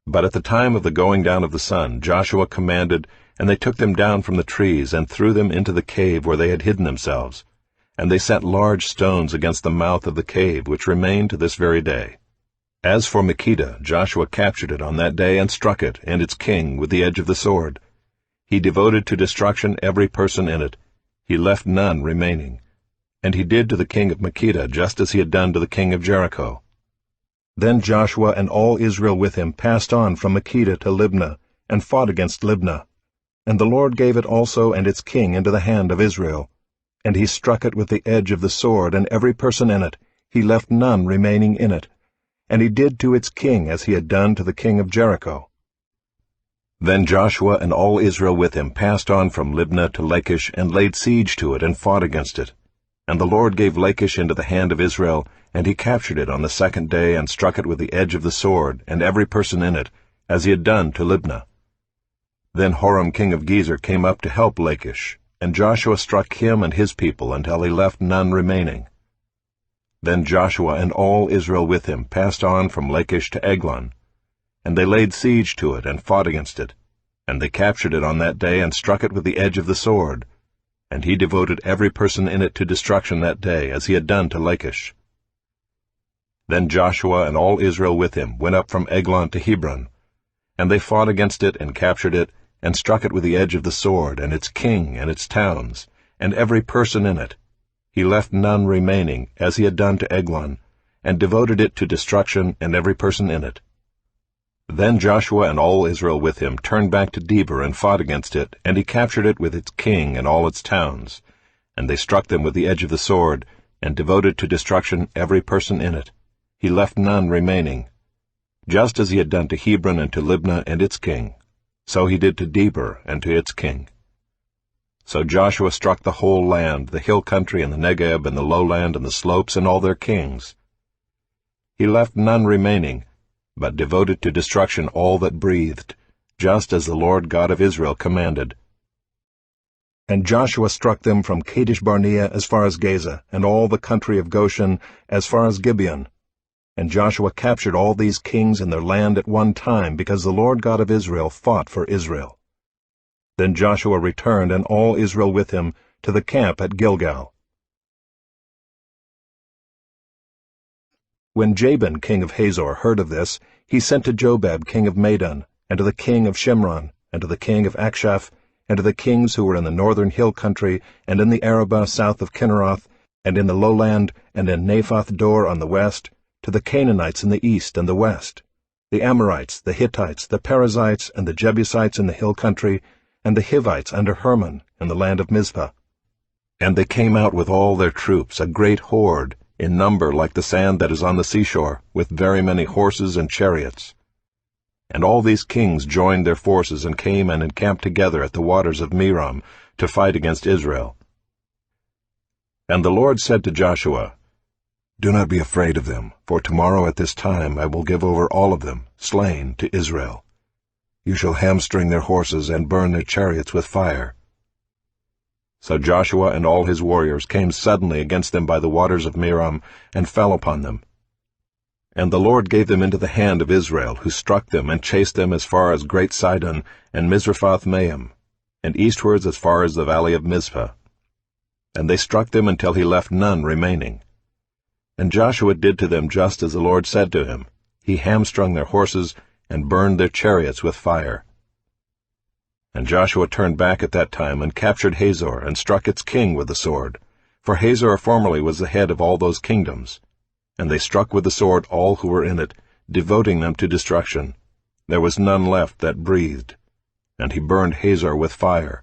But at the time of the going down of the sun, Joshua commanded, and they took them down from the trees, and threw them into the cave where they had hidden themselves. And they set large stones against the mouth of the cave, which remain to this very day. As for Makkedah, Joshua captured it on that day, and struck it, and its king, with the edge of the sword. He devoted to destruction every person in it. He left none remaining. And he did to the king of Makkedah just as he had done to the king of Jericho. Then Joshua and all Israel with him passed on from Makkedah to Libnah, and fought against Libnah. And the Lord gave it also and its king into the hand of Israel. And he struck it with the edge of the sword, and every person in it. He left none remaining in it. And he did to its king as he had done to the king of Jericho. Then Joshua and all Israel with him passed on from Libnah to Lachish, and laid siege to it, and fought against it. And the Lord gave Lachish into the hand of Israel, and he captured it on the second day, and struck it with the edge of the sword, and every person in it, as he had done to Libnah. Then Horam king of Gezer came up to help Lachish, and Joshua struck him and his people until he left none remaining. Then Joshua and all Israel with him passed on from Lachish to Eglon. And they laid siege to it, and fought against it. And they captured it on that day, and struck it with the edge of the sword. And he devoted every person in it to destruction that day, as he had done to Lachish. Then Joshua and all Israel with him went up from Eglon to Hebron. And they fought against it, and captured it, and struck it with the edge of the sword, and its king, and its towns, and every person in it. He left none remaining, as he had done to Eglon, and devoted it to destruction, and every person in it. Then Joshua and all Israel with him turned back to Debir, and fought against it, and he captured it with its king and all its towns. And they struck them with the edge of the sword, and devoted to destruction every person in it. He left none remaining. Just as he had done to Hebron and to Libnah and its king, so he did to Debir and to its king. So Joshua struck the whole land, the hill country and the Negeb and the lowland and the slopes and all their kings. He left none remaining, but devoted to destruction all that breathed, just as the Lord God of Israel commanded. And Joshua struck them from Kadesh-barnea as far as Gaza, and all the country of Goshen as far as Gibeon. And Joshua captured all these kings and their land at one time, because the Lord God of Israel fought for Israel. Then Joshua returned, and all Israel with him, to the camp at Gilgal. When Jabin king of Hazor heard of this, he sent to Jobab king of Madon, and to the king of Shimron, and to the king of Akshaph, and to the kings who were in the northern hill country, and in the Arabah south of Kinneroth, and in the lowland, and in Naphoth Dor on the west, to the Canaanites in the east and the west, the Amorites, the Hittites, the Perizzites, and the Jebusites in the hill country, and the Hivites under Hermon in the land of Mizpah. And they came out with all their troops, a great horde, in number like the sand that is on the seashore, with very many horses and chariots. And all these kings joined their forces, and came and encamped together at the waters of Merom, to fight against Israel. And the Lord said to Joshua, "Do not be afraid of them, for tomorrow at this time I will give over all of them, slain, to Israel. You shall hamstring their horses, and burn their chariots with fire." So Joshua and all his warriors came suddenly against them by the waters of Merom, and fell upon them. And the Lord gave them into the hand of Israel, who struck them and chased them as far as Great Sidon and Misrephoth-Maim, and eastwards as far as the valley of Mizpah. And they struck them until he left none remaining. And Joshua did to them just as the Lord said to him. He hamstrung their horses, and burned their chariots with fire. And Joshua turned back at that time, and captured Hazor, and struck its king with the sword. For Hazor formerly was the head of all those kingdoms. And they struck with the sword all who were in it, devoting them to destruction. There was none left that breathed. And he burned Hazor with fire.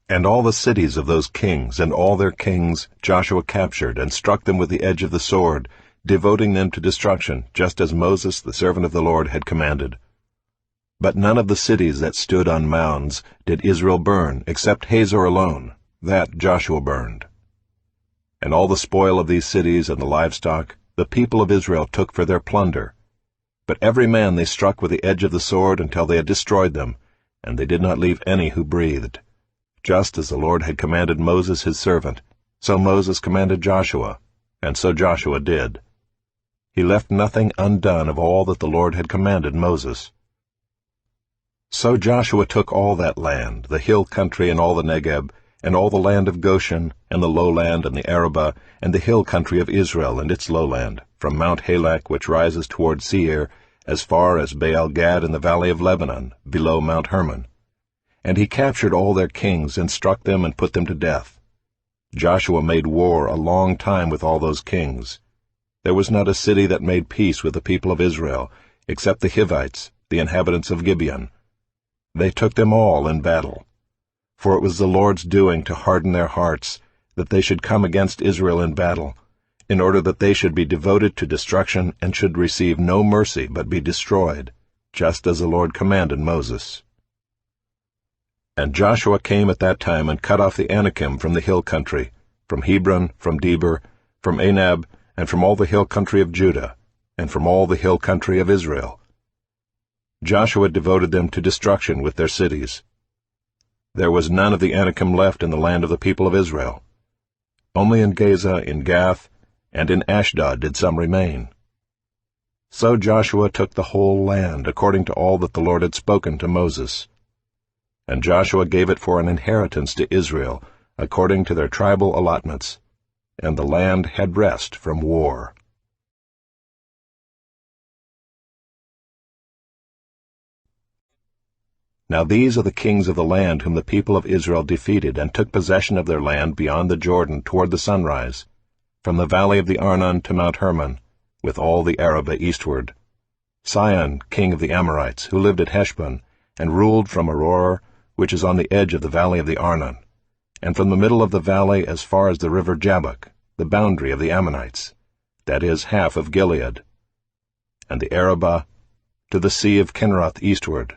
And all the cities of those kings, and all their kings, Joshua captured, and struck them with the edge of the sword, devoting them to destruction, just as Moses the servant of the Lord had commanded. But none of the cities that stood on mounds did Israel burn, except Hazor alone. That Joshua burned. And all the spoil of these cities and the livestock, the people of Israel took for their plunder. But every man they struck with the edge of the sword until they had destroyed them, and they did not leave any who breathed. Just as the Lord had commanded Moses his servant, so Moses commanded Joshua, and so Joshua did. He left nothing undone of all that the Lord had commanded Moses. So Joshua took all that land, the hill country and all the Negeb, and all the land of Goshen, and the lowland and the Arabah, and the hill country of Israel and its lowland, from Mount Halak which rises toward Seir, as far as Baal-Gad in the valley of Lebanon, below Mount Hermon. And he captured all their kings, and struck them and put them to death. Joshua made war a long time with all those kings. There was not a city that made peace with the people of Israel, except the Hivites, the inhabitants of Gibeon. They took them all in battle. For it was the Lord's doing to harden their hearts, that they should come against Israel in battle, in order that they should be devoted to destruction, and should receive no mercy but be destroyed, just as the Lord commanded Moses. And Joshua came at that time and cut off the Anakim from the hill country, from Hebron, from Debir, from Anab, and from all the hill country of Judah, and from all the hill country of Israel. Joshua devoted them to destruction with their cities. There was none of the Anakim left in the land of the people of Israel. Only in Gaza, in Gath, and in Ashdod did some remain. So Joshua took the whole land, according to all that the Lord had spoken to Moses. And Joshua gave it for an inheritance to Israel, according to their tribal allotments, and the land had rest from war. Now these are the kings of the land whom the people of Israel defeated, and took possession of their land beyond the Jordan toward the sunrise, from the valley of the Arnon to Mount Hermon, with all the Arabah eastward. Sihon, king of the Amorites, who lived at Heshbon, and ruled from Aroer, which is on the edge of the valley of the Arnon, and from the middle of the valley as far as the river Jabbok, the boundary of the Ammonites, that is, half of Gilead, and the Arabah to the sea of Kinneroth eastward,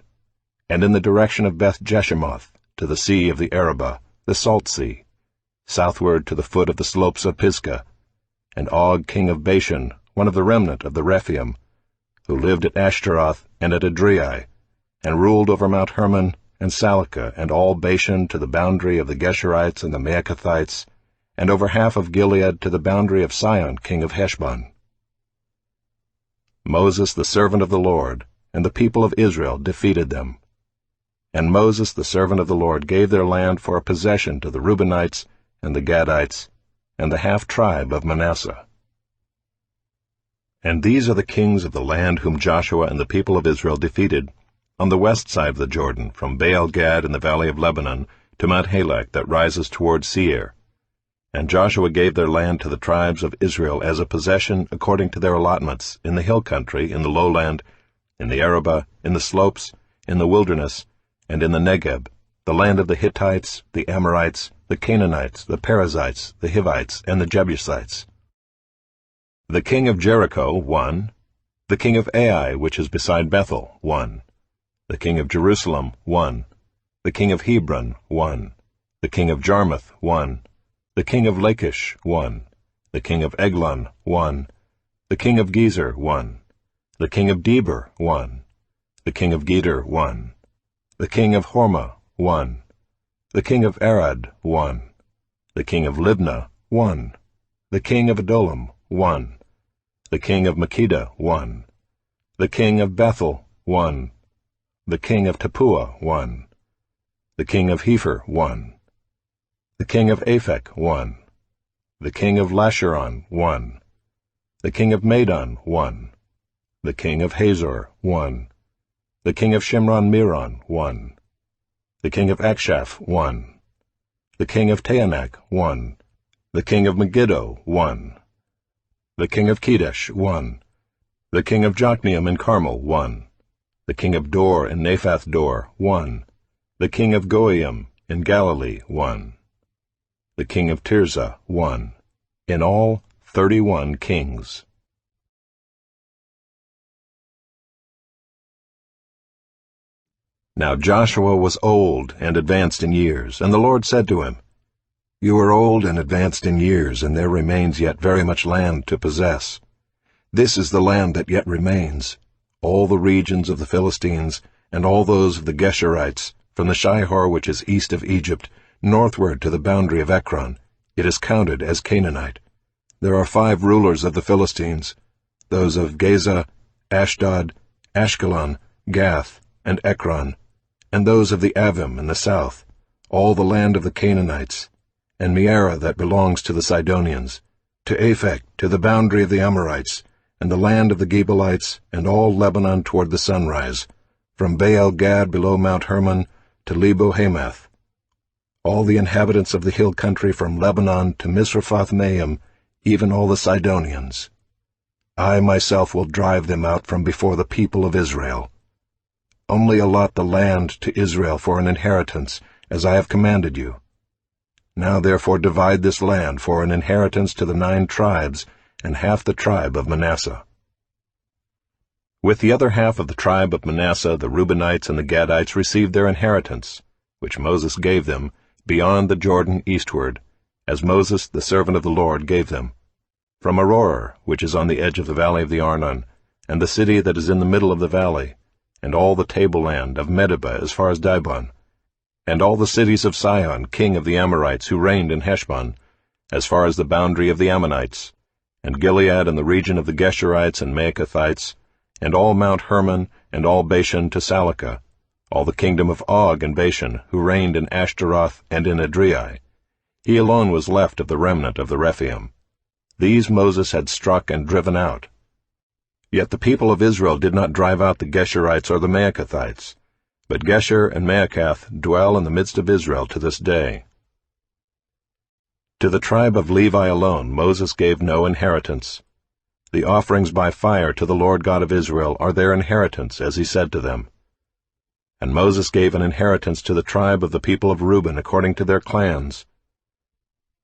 and in the direction of Beth-Jeshimoth to the sea of the Arabah, the Salt Sea, southward to the foot of the slopes of Pisgah, and Og king of Bashan, one of the remnant of the Rephaim, who lived at Ashtaroth and at Adrei, and ruled over Mount Hermon and Salcah and all Bashan to the boundary of the Geshurites and the Maacathites, and over half of Gilead to the boundary of Sihon king of Heshbon. Moses the servant of the Lord, and the people of Israel defeated them. And Moses the servant of the Lord gave their land for a possession to the Reubenites and the Gadites, and the half-tribe of Manasseh. And these are the kings of the land whom Joshua and the people of Israel defeated, on the west side of the Jordan, from Baal-Gad in the valley of Lebanon to Mount Halak that rises toward Seir. And Joshua gave their land to the tribes of Israel as a possession according to their allotments, in the hill country, in the lowland, in the Arabah, in the slopes, in the wilderness, and in the Negeb, the land of the Hittites, the Amorites, the Canaanites, the Perizzites, the Hivites, and the Jebusites. The king of Jericho, 1. The king of Ai, which is beside Bethel, 1. The king of Jerusalem, 1. The king of Hebron, 1. The king of Jarmuth, 1. The king of Lachish, 1. The king of Eglon, 1. The king of Gezer, 1. The king of Debir, 1. The king of Geder, 1. The king of Hormah, 1. The king of Arad, 1. The king of Libnah, 1. The king of Adullam, 1. The king of Makkedah, 1. The king of Bethel, 1. The king of Tappuah, 1. The king of Hepher, 1. The king of Aphek, 1. The king of Lasharon, 1. The king of Madon, 1. The king of Hazor, 1. The king of Shimron-Meron, 1. The king of Akshaph, 1. The king of Taanach, 1. The king of Megiddo, 1. The king of Kedesh, 1. The king of Jokneam in Carmel, 1. The king of Dor in Naphath Dor, 1. The king of Goiim in Galilee, 1. The king of Tirzah, 1. In all, 31 kings. Now Joshua was old and advanced in years, and the Lord said to him, You are old and advanced in years, and there remains yet very much land to possess. This is the land that yet remains, all the regions of the Philistines, and all those of the Geshurites, from the Shihor which is east of Egypt, northward to the boundary of Ekron. It is counted as Canaanite. There are 5 rulers of the Philistines, those of Gaza, Ashdod, Ashkelon, Gath, and Ekron, and those of the Avim in the south, all the land of the Canaanites, and Mearah that belongs to the Sidonians, to Aphek, to the boundary of the Amorites, and the land of the Gebalites, and all Lebanon toward the sunrise, from Baal-Gad below Mount Hermon to Lebo-Hamath, all the inhabitants of the hill country from Lebanon to Misrephoth-Maim, even all the Sidonians. I myself will drive them out from before the people of Israel. Only allot the land to Israel for an inheritance, as I have commanded you. Now therefore divide this land for an inheritance to the 9 tribes, and half the tribe of Manasseh. With the other half of the tribe of Manasseh, the Reubenites and the Gadites received their inheritance, which Moses gave them, beyond the Jordan eastward, as Moses the servant of the Lord gave them, from Aroer, which is on the edge of the valley of the Arnon, and the city that is in the middle of the valley, and all the tableland of Medeba as far as Dibon, and all the cities of Sihon, king of the Amorites, who reigned in Heshbon, as far as the boundary of the Ammonites, and Gilead and the region of the Geshurites and Maacathites, and all Mount Hermon, and all Bashan to Salacah, all the kingdom of Og and Bashan, who reigned in Ashtaroth and in Edrei. He alone was left of the remnant of the Rephaim. These Moses had struck and driven out. Yet the people of Israel did not drive out the Geshurites or the Maacathites, but Gesher and Maacath dwell in the midst of Israel to this day. To the tribe of Levi alone Moses gave no inheritance. The offerings by fire to the Lord God of Israel are their inheritance, as he said to them. And Moses gave an inheritance to the tribe of the people of Reuben according to their clans.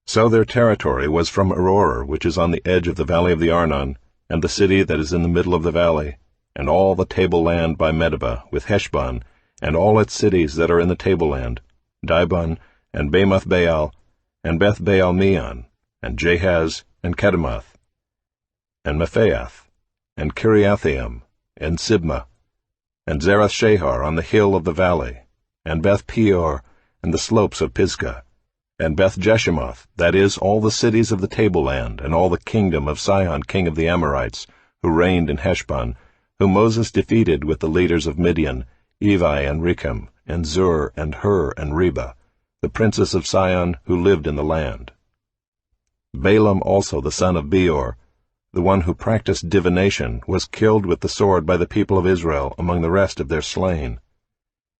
So their territory was from Aroer, which is on the edge of the valley of the Arnon, and the city that is in the middle of the valley, and all the tableland by Medeba, with Heshbon, and all its cities that are in the tableland, Dibon, and Bamoth Baal, and Beth Baal Meon, and Jahaz, and Kedemoth, and Mephaath, and Kiriathaim, and Sibmah, and Zerath Shahar on the hill of the valley, and Beth Peor, and the slopes of Pisgah, and Beth Jeshimoth, that is, all the cities of the tableland, and all the kingdom of Sihon king of the Amorites, who reigned in Heshbon, whom Moses defeated with the leaders of Midian, Evi and Rechem, and Zur, and Hur, and Reba, the princes of Sihon who lived in the land. Balaam also the son of Beor, the one who practiced divination, was killed with the sword by the people of Israel among the rest of their slain.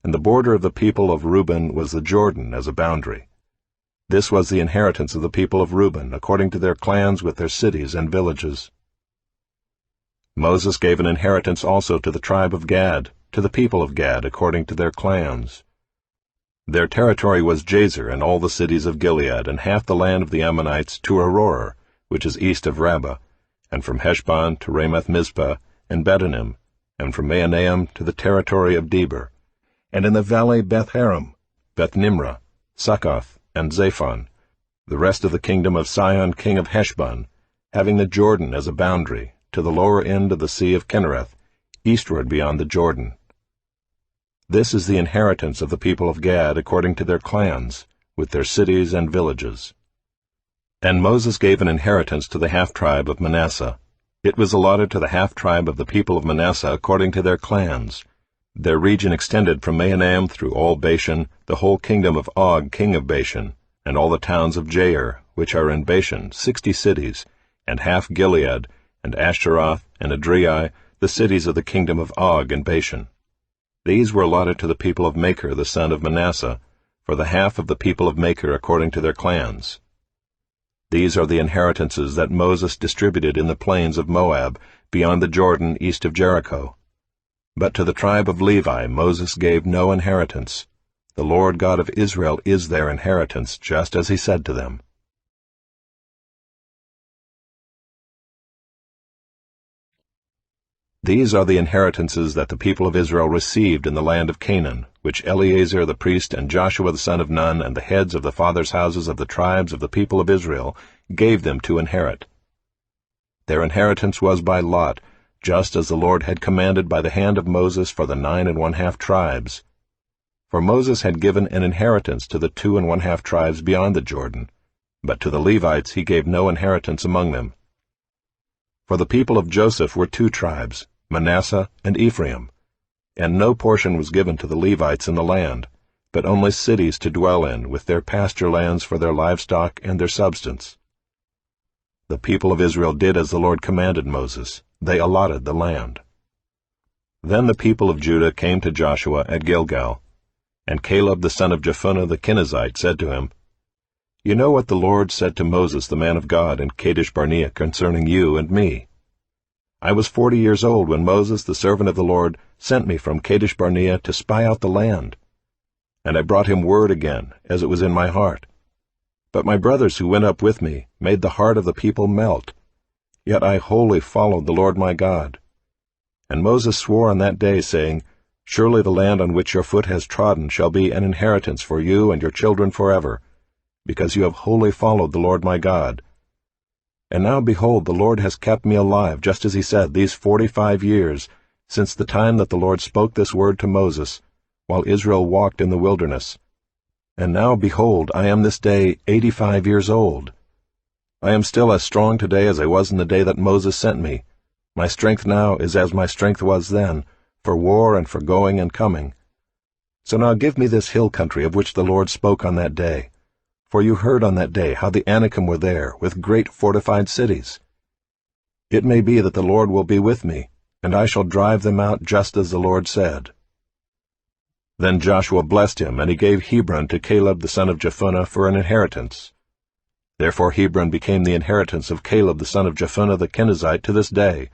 And the border of the people of Reuben was the Jordan as a boundary. This was the inheritance of the people of Reuben, according to their clans with their cities and villages. Moses gave an inheritance also to the tribe of Gad, to the people of Gad, according to their clans. Their territory was Jazer and all the cities of Gilead, and half the land of the Ammonites to Aroer, which is east of Rabbah, and from Heshbon to Ramoth Mizpah, and Betonim, and from Mahanaim to the territory of Debir, and in the valley Beth-haram, Beth-nimrah, Succoth, and Zaphon, the rest of the kingdom of Sihon king of Heshbon, having the Jordan as a boundary, to the lower end of the sea of Kinnereth, eastward beyond the Jordan. This is the inheritance of the people of Gad according to their clans, with their cities and villages. And Moses gave an inheritance to the half-tribe of Manasseh. It was allotted to the half-tribe of the people of Manasseh according to their clans. Their region extended from Mahanaim through all Bashan, the whole kingdom of Og king of Bashan, and all the towns of Jair, which are in Bashan, 60 cities, and half Gilead, and Ashtaroth, and Edrei, the cities of the kingdom of Og and Bashan. These were allotted to the people of Machir the son of Manasseh, for the half of the people of Machir according to their clans. These are the inheritances that Moses distributed in the plains of Moab, beyond the Jordan east of Jericho. But to the tribe of Levi Moses gave no inheritance. The Lord God of Israel is their inheritance, just as he said to them. These are the inheritances that the people of Israel received in the land of Canaan, which Eleazar the priest and Joshua the son of Nun and the heads of the fathers' houses of the tribes of the people of Israel gave them to inherit. Their inheritance was by lot, just as the Lord had commanded by the hand of Moses for the 9 1/2 tribes. For Moses had given an inheritance to the 2 1/2 tribes beyond the Jordan, but to the Levites he gave no inheritance among them. For the people of Joseph were 2 tribes, Manasseh and Ephraim, and no portion was given to the Levites in the land, but only cities to dwell in, with their pasture lands for their livestock and their substance. The people of Israel did as the Lord commanded Moses. They allotted the land. Then the people of Judah came to Joshua at Gilgal, and Caleb the son of Jephunneh the Kenizzite said to him, You know what the Lord said to Moses the man of God in Kadesh-barnea concerning you and me. I was 40 years old when Moses the servant of the Lord sent me from Kadesh-barnea to spy out the land. And I brought him word again, as it was in my heart. But my brothers who went up with me made the heart of the people melt. Yet I wholly followed the Lord my God. And Moses swore on that day, saying, Surely the land on which your foot has trodden shall be an inheritance for you and your children forever, because you have wholly followed the Lord my God. And now, behold, the Lord has kept me alive, just as he said, these 45 years, since the time that the Lord spoke this word to Moses, while Israel walked in the wilderness. And now, behold, I am this day 85 years old. I am still as strong today as I was in the day that Moses sent me. My strength now is as my strength was then, for war and for going and coming. So now give me this hill country of which the Lord spoke on that day. For you heard on that day how the Anakim were there, with great fortified cities. It may be that the Lord will be with me, and I shall drive them out just as the Lord said. Then Joshua blessed him, and he gave Hebron to Caleb the son of Jephunneh for an inheritance. Therefore Hebron became the inheritance of Caleb the son of Jephunneh the Kenizzite to this day,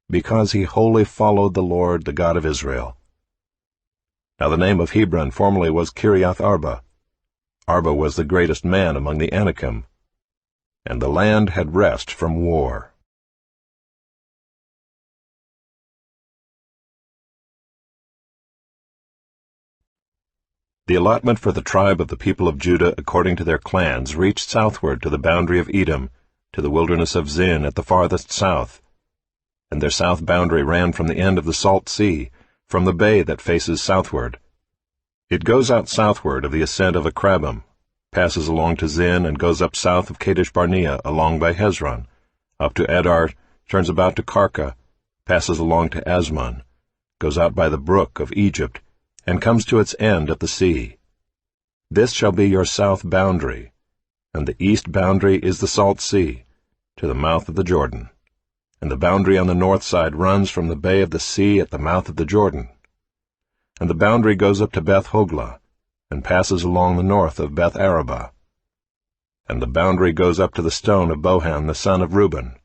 because he wholly followed the Lord, the God of Israel. Now the name of Hebron formerly was Kiriath Arba. Arba was the greatest man among the Anakim, and the land had rest from war. The allotment for the tribe of the people of Judah according to their clans reached southward to the boundary of Edom, to the wilderness of Zin at the farthest south. And their south boundary ran from the end of the Salt Sea, from the bay that faces southward. It goes out southward of the ascent of Akrabim, passes along to Zin, and goes up south of Kadesh Barnea along by Hezron, up to Adar, turns about to Karka, passes along to Asmon, goes out by the brook of Egypt, and comes to its end at the sea. This shall be your south boundary, and the east boundary is the Salt Sea, to the mouth of the Jordan. And the boundary on the north side runs from the bay of the sea at the mouth of the Jordan. And the boundary goes up to Beth Hoglah, and passes along the north of Beth Arabah. And the boundary goes up to the stone of Bohan the son of Reuben.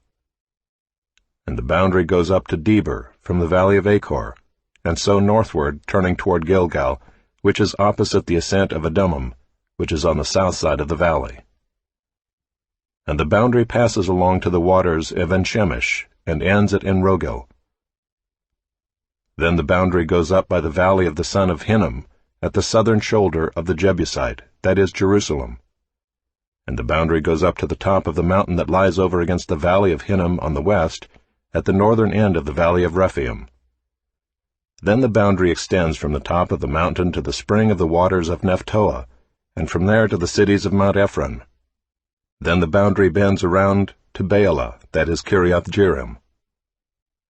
And the boundary goes up to Debir, from the valley of Achor, and so northward, turning toward Gilgal, which is opposite the ascent of Adummim, which is on the south side of the valley. And the boundary passes along to the waters of En-Shemesh, and ends at En-Rogel. Then the boundary goes up by the valley of the son of Hinnom, at the southern shoulder of the Jebusite, that is Jerusalem. And the boundary goes up to the top of the mountain that lies over against the valley of Hinnom on the west, at the northern end of the valley of Rephaim. Then the boundary extends from the top of the mountain to the spring of the waters of Nephtoah, and from there to the cities of Mount Ephron. Then the boundary bends around to Baalah, that is Kiriath Jearim.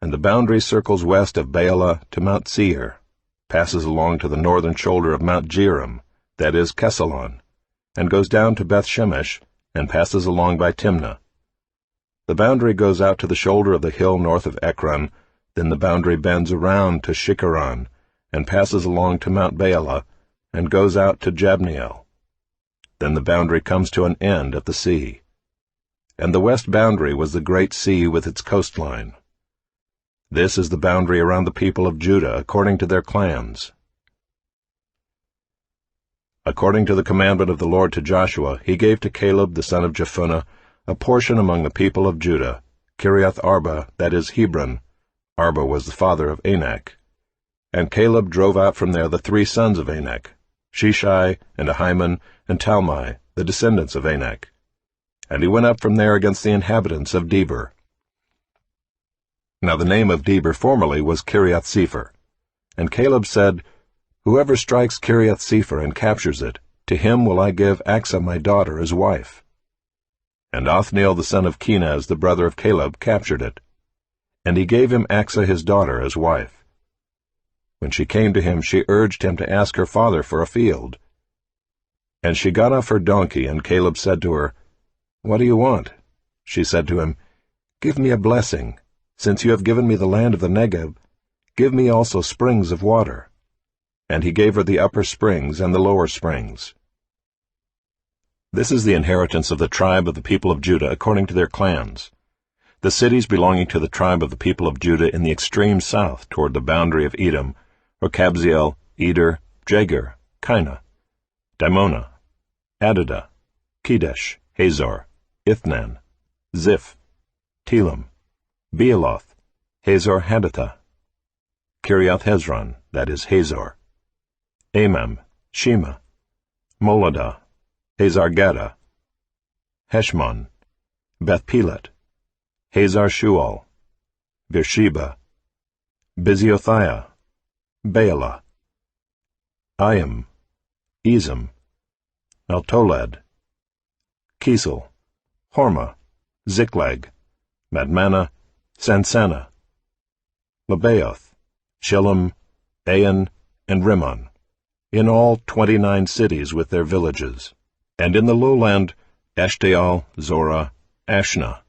And the boundary circles west of Baalah to Mount Seir, passes along to the northern shoulder of Mount Jearim, that is Kesalon, and goes down to Beth Shemesh, and passes along by Timnah. The boundary goes out to the shoulder of the hill north of Ekron. Then the boundary bends around to Shikharon, and passes along to Mount Baalah, and goes out to Jabneel. Then the boundary comes to an end at the sea. And the west boundary was the great sea with its coastline. This is the boundary around the people of Judah according to their clans. According to the commandment of the Lord to Joshua, he gave to Caleb the son of Jephunneh a portion among the people of Judah, Kiriath Arba, that is Hebron. Arba was the father of Anak. And Caleb drove out from there the 3 sons of Anak, Sheshai, and Ahiman, and Talmai, the descendants of Anak. And he went up from there against the inhabitants of Debir. Now the name of Debir formerly was Kiriath Sepher. And Caleb said, Whoever strikes Kiriath Sepher and captures it, to him will I give Achsah my daughter as wife. And Othniel the son of Kenaz, the brother of Caleb, captured it. And he gave him Achsah his daughter as wife. When she came to him, she urged him to ask her father for a field. And she got off her donkey, and Caleb said to her, What do you want? She said to him, Give me a blessing. Since you have given me the land of the Negeb, give me also springs of water. And he gave her the upper springs and the lower springs. This is the inheritance of the tribe of the people of Judah according to their clans. The cities belonging to the tribe of the people of Judah in the extreme south toward the boundary of Edom were Kabzeel, Eder, Jagur, Kinah, Dimonah, Adadah, Kedesh, Hazor, Ithnan, Ziph, Telem, Bealoth, Hazor Hadathah, Kiriath Hezron, that is Hazor, Amam, Shema, Moladah, Hazar-Gaddah, Heshmon, Beth-Pelet, Hazar-Shual, Beersheba, Biziothia, Baalah, Ayim, Ezem, Eltolad, Kisel, Hormah, Ziklag, Madmannah, Sansannah, Lebaoth, Shillim, Ain, and Rimmon, in all 29 cities with their villages, and in the lowland Eshtaol, Zorah, Ashna,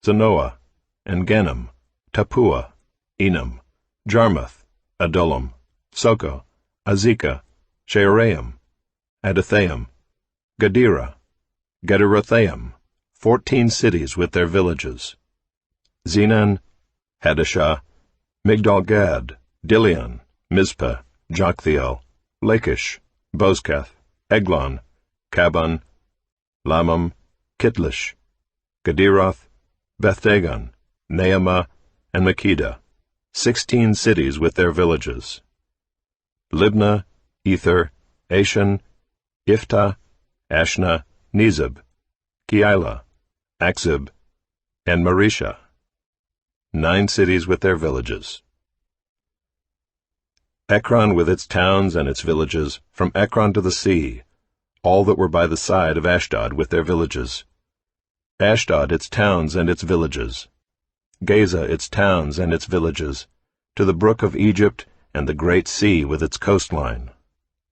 Zanoah, and Genim, Tappuah, Enam, Jarmuth, Adullam, Socoh, Azekah, Shearaim, Adathaim, Gadera, Gederothaim, 14 cities with their villages, Zenan, Hadashah, Migdal-Gad, Dilion, Mizpah, Joktheel, Lachish, Bozkath, Eglon, Kabon, Lamam, Kitlish, Gederoth, Beth-Dagon, Naamah, and Makkedah, 16 cities with their villages, Libnah, Ether, Ashan, Iftah, Ashna, Nezib, Keilah, Akzib, and Mareshah, 9 cities with their villages. Ekron with its towns and its villages, from Ekron to the sea, all that were by the side of Ashdod with their villages. Ashdod its towns and its villages. Gaza its towns and its villages, to the brook of Egypt and the great sea with its coastline.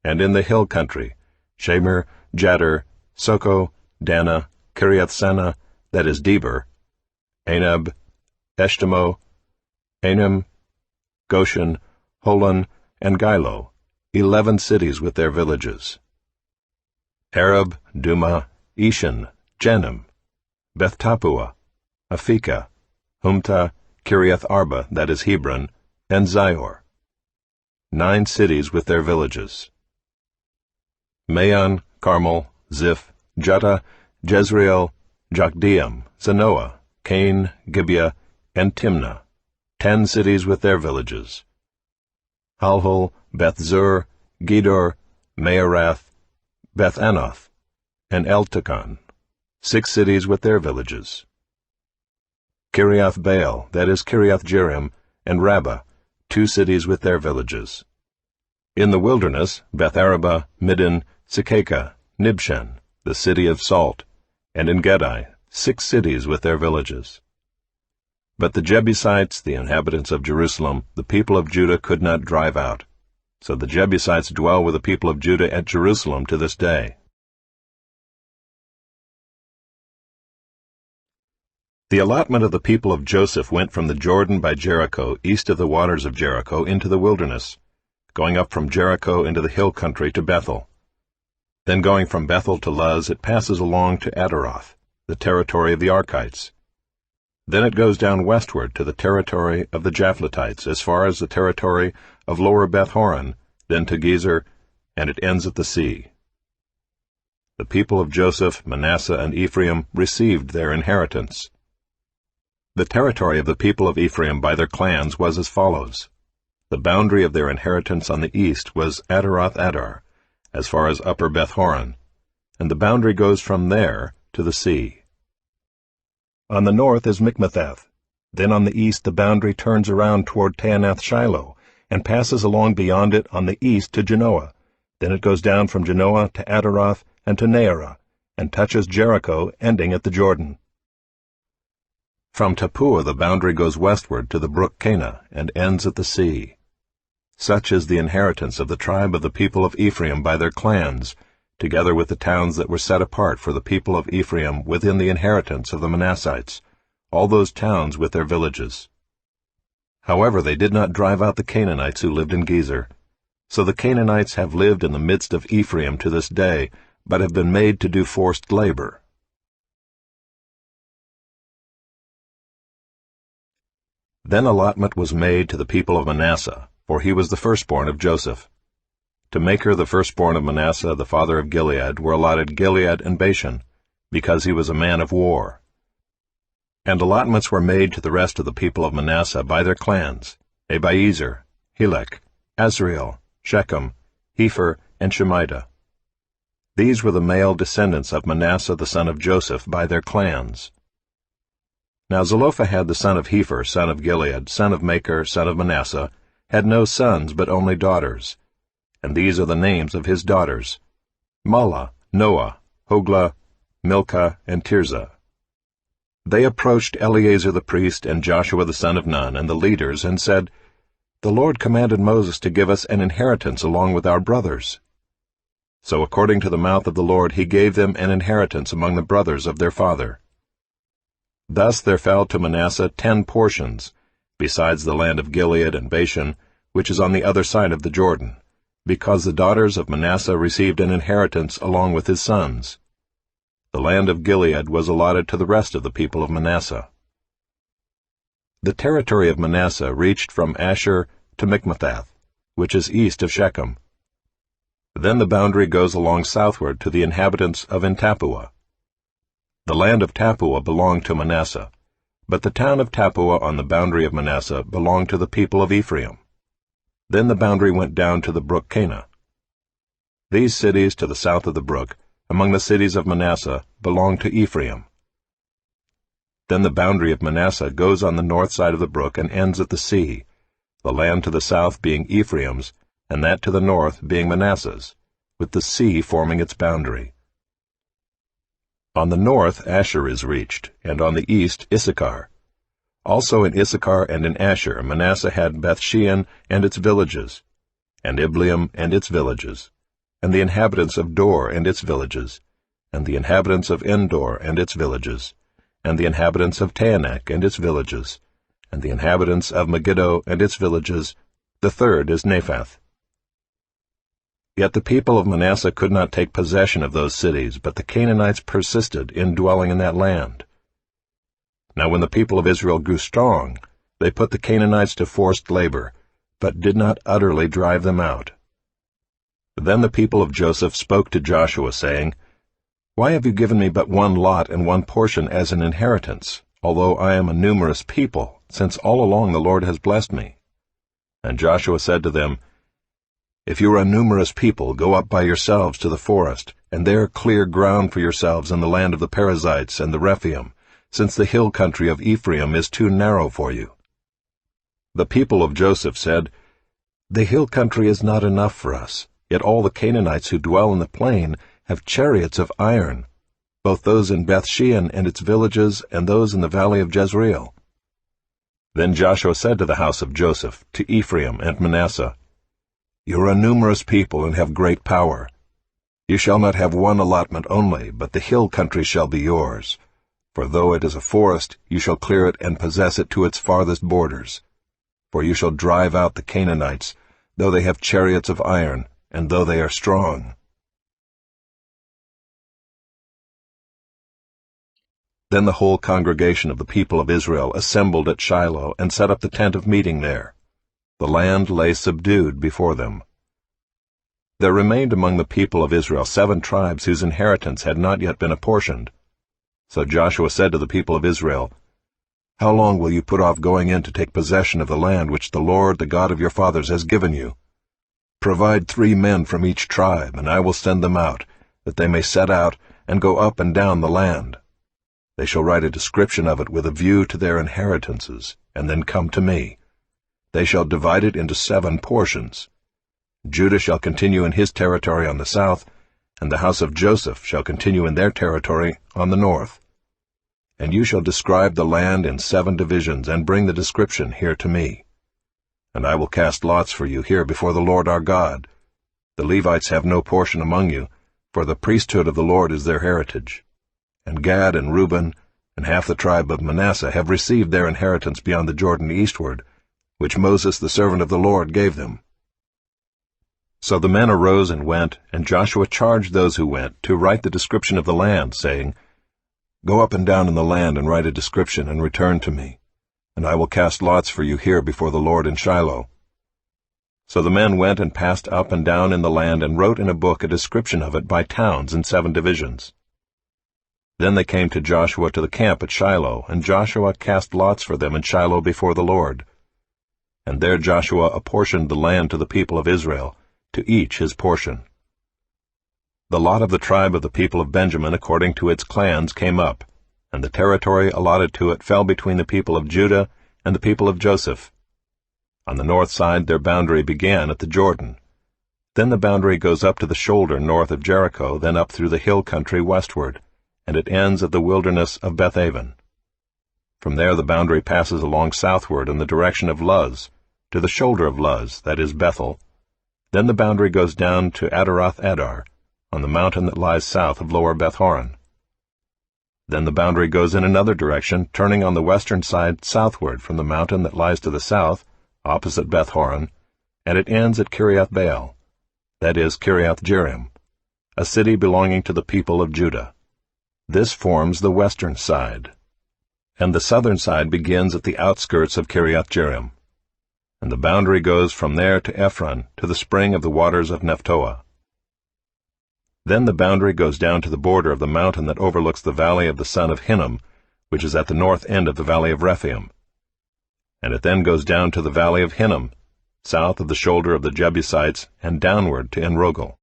And in the hill country, Shemer, Jadder, Socoh, Dana, Kiriath-Sanah, that is Deber, Anab, Eshtemoh, Anim, Goshen, Holon, and Gilo, 11 cities with their villages. Arab, Dumah, Eshan, Jenim, Beth-Tappuah, Aphekah, Humtah, Kiriath-Arba, that is Hebron, and Zior, 9 cities with their villages. Maon, Carmel, Ziph, Juttah, Jezreel, Jokdeam, Zanoah, Cain, Gibeah, and Timnah, 10 cities with their villages. Halhul, Beth-Zur, Gedor, Maarath, Beth-Anoth, and Eltekon, 6 cities with their villages. Kiriath-Baal, that is Kiriath-Jearim, and Rabbah, 2 cities with their villages. In the wilderness, Beth-Arabah, Middin, Sekakah, Nibshan, the city of salt, and En-Gedi, 6 cities with their villages. But the Jebusites, the inhabitants of Jerusalem, the people of Judah could not drive out. So the Jebusites dwell with the people of Judah at Jerusalem to this day. The allotment of the people of Joseph went from the Jordan by Jericho, east of the waters of Jericho, into the wilderness, going up from Jericho into the hill country to Bethel. Then going from Bethel to Luz, it passes along to Adaroth, the territory of the Archites. Then it goes down westward to the territory of the Japhletites, as far as the territory of Lower Beth-Horon, then to Gezer, and it ends at the sea. The people of Joseph, Manasseh, and Ephraim received their inheritance. The territory of the people of Ephraim by their clans was as follows. The boundary of their inheritance on the east was Adaroth-Adar, as far as Upper Beth-Horon, and the boundary goes from there to the sea. On the north is Mikmethath. Then on the east the boundary turns around toward Taanath-Shiloh, and passes along beyond it on the east to Genoa. Then it goes down from Genoa to Adaroth and to Naarah, and touches Jericho, ending at the Jordan. From Tappuah the boundary goes westward to the brook Cana, and ends at the sea. Such is the inheritance of the tribe of the people of Ephraim by their clans, together with the towns that were set apart for the people of Ephraim within the inheritance of the Manassites, all those towns with their villages. However, they did not drive out the Canaanites who lived in Gezer. So the Canaanites have lived in the midst of Ephraim to this day, but have been made to do forced labor. Then allotment was made to the people of Manasseh, for he was the firstborn of Joseph. To Machir the firstborn of Manasseh, the father of Gilead, were allotted Gilead and Bashan, because he was a man of war. And allotments were made to the rest of the people of Manasseh by their clans, Abiezer, Helek, Azriel, Shechem, Hepher, and Shemida. These were the male descendants of Manasseh the son of Joseph by their clans. Now Zelophehad the son of Hepher, son of Gilead, son of Machir, son of Manasseh, had no sons but only daughters. And these are the names of his daughters: Mahlah, Noah, Hoglah, Milcah, and Tirzah. They approached Eleazar the priest and Joshua the son of Nun and the leaders and said, "The Lord commanded Moses to give us an inheritance along with our brothers." So according to the mouth of the Lord he gave them an inheritance among the brothers of their father. Thus there fell to Manasseh 10 portions, besides the land of Gilead and Bashan, which is on the other side of the Jordan, because the daughters of Manasseh received an inheritance along with his sons. The land of Gilead was allotted to the rest of the people of Manasseh. The territory of Manasseh reached from Asher to Michmethath, which is east of Shechem. Then the boundary goes along southward to the inhabitants of En-Tappuah. The land of Tappuah belonged to Manasseh, but the town of Tappuah on the boundary of Manasseh belonged to the people of Ephraim. Then the boundary went down to the brook Kanah. These cities to the south of the brook, among the cities of Manasseh, belonged to Ephraim. Then the boundary of Manasseh goes on the north side of the brook and ends at the sea, the land to the south being Ephraim's, and that to the north being Manasseh's, with the sea forming its boundary. On the north Asher is reached, and on the east Issachar. Also in Issachar and in Asher Manasseh had Bethshean and its villages, and Ibleam and its villages, and the inhabitants of Dor and its villages, and the inhabitants of Endor and its villages, and the inhabitants of Taanach and its villages, and the inhabitants of Megiddo and its villages. The third is Naphath. Yet the people of Manasseh could not take possession of those cities, but the Canaanites persisted in dwelling in that land. Now when the people of Israel grew strong, they put the Canaanites to forced labor, but did not utterly drive them out. Then the people of Joseph spoke to Joshua, saying, "Why have you given me but one lot and one portion as an inheritance, although I am a numerous people, since all along the Lord has blessed me?" And Joshua said to them, "If you are a numerous people, go up by yourselves to the forest, and there clear ground for yourselves in the land of the Perizzites and the Rephaim, since the hill country of Ephraim is too narrow for you." The people of Joseph said, "The hill country is not enough for us, yet all the Canaanites who dwell in the plain have chariots of iron, both those in Bethshean and its villages and those in the valley of Jezreel." Then Joshua said to the house of Joseph, to Ephraim and Manasseh, "You are a numerous people and have great power. You shall not have one allotment only, but the hill country shall be yours. For though it is a forest, you shall clear it and possess it to its farthest borders. For you shall drive out the Canaanites, though they have chariots of iron, and though they are strong." Then the whole congregation of the people of Israel assembled at Shiloh and set up the tent of meeting there. The land lay subdued before them. There remained among the people of Israel 7 tribes whose inheritance had not yet been apportioned. So Joshua said to the people of Israel, "How long will you put off going in to take possession of the land which the Lord, the God of your fathers, has given you? Provide 3 men from each tribe, and I will send them out, that they may set out and go up and down the land. They shall write a description of it with a view to their inheritances, and then come to me. They shall divide it into 7 portions. Judah shall continue in his territory on the south, and the house of Joseph shall continue in their territory on the north. And you shall describe the land in 7 divisions, and bring the description here to me. And I will cast lots for you here before the Lord our God. The Levites have no portion among you, for the priesthood of the Lord is their heritage. And Gad and Reuben and half the tribe of Manasseh have received their inheritance beyond the Jordan eastward, which Moses the servant of the Lord gave them." So the men arose and went, and Joshua charged those who went to write the description of the land, saying, "Go up and down in the land and write a description, and return to me, and I will cast lots for you here before the Lord in Shiloh." So the men went and passed up and down in the land, and wrote in a book a description of it by towns in 7 divisions. Then they came to Joshua to the camp at Shiloh, and Joshua cast lots for them in Shiloh before the Lord. And there Joshua apportioned the land to the people of Israel, to each his portion. The lot of the tribe of the people of Benjamin according to its clans came up, and the territory allotted to it fell between the people of Judah and the people of Joseph. On the north side their boundary began at the Jordan. Then the boundary goes up to the shoulder north of Jericho, then up through the hill country westward, and it ends at the wilderness of Bethaven. From there the boundary passes along southward in the direction of Luz, to the shoulder of Luz, that is Bethel. Then the boundary goes down to Adaroth-Adar, on the mountain that lies south of Lower Beth-horon. Then the boundary goes in another direction, turning on the western side southward from the mountain that lies to the south, opposite Beth-horon, and it ends at Kiriath-Baal, that is Kiriath-Jearim, a city belonging to the people of Judah. This forms the western side. And the southern side begins at the outskirts of Kiriath-Jearim. And the boundary goes from there to Ephron, to the spring of the waters of Nephtoah. Then the boundary goes down to the border of the mountain that overlooks the valley of the son of Hinnom, which is at the north end of the valley of Rephaim. And it then goes down to the valley of Hinnom, south of the shoulder of the Jebusites, and downward to Enrogel.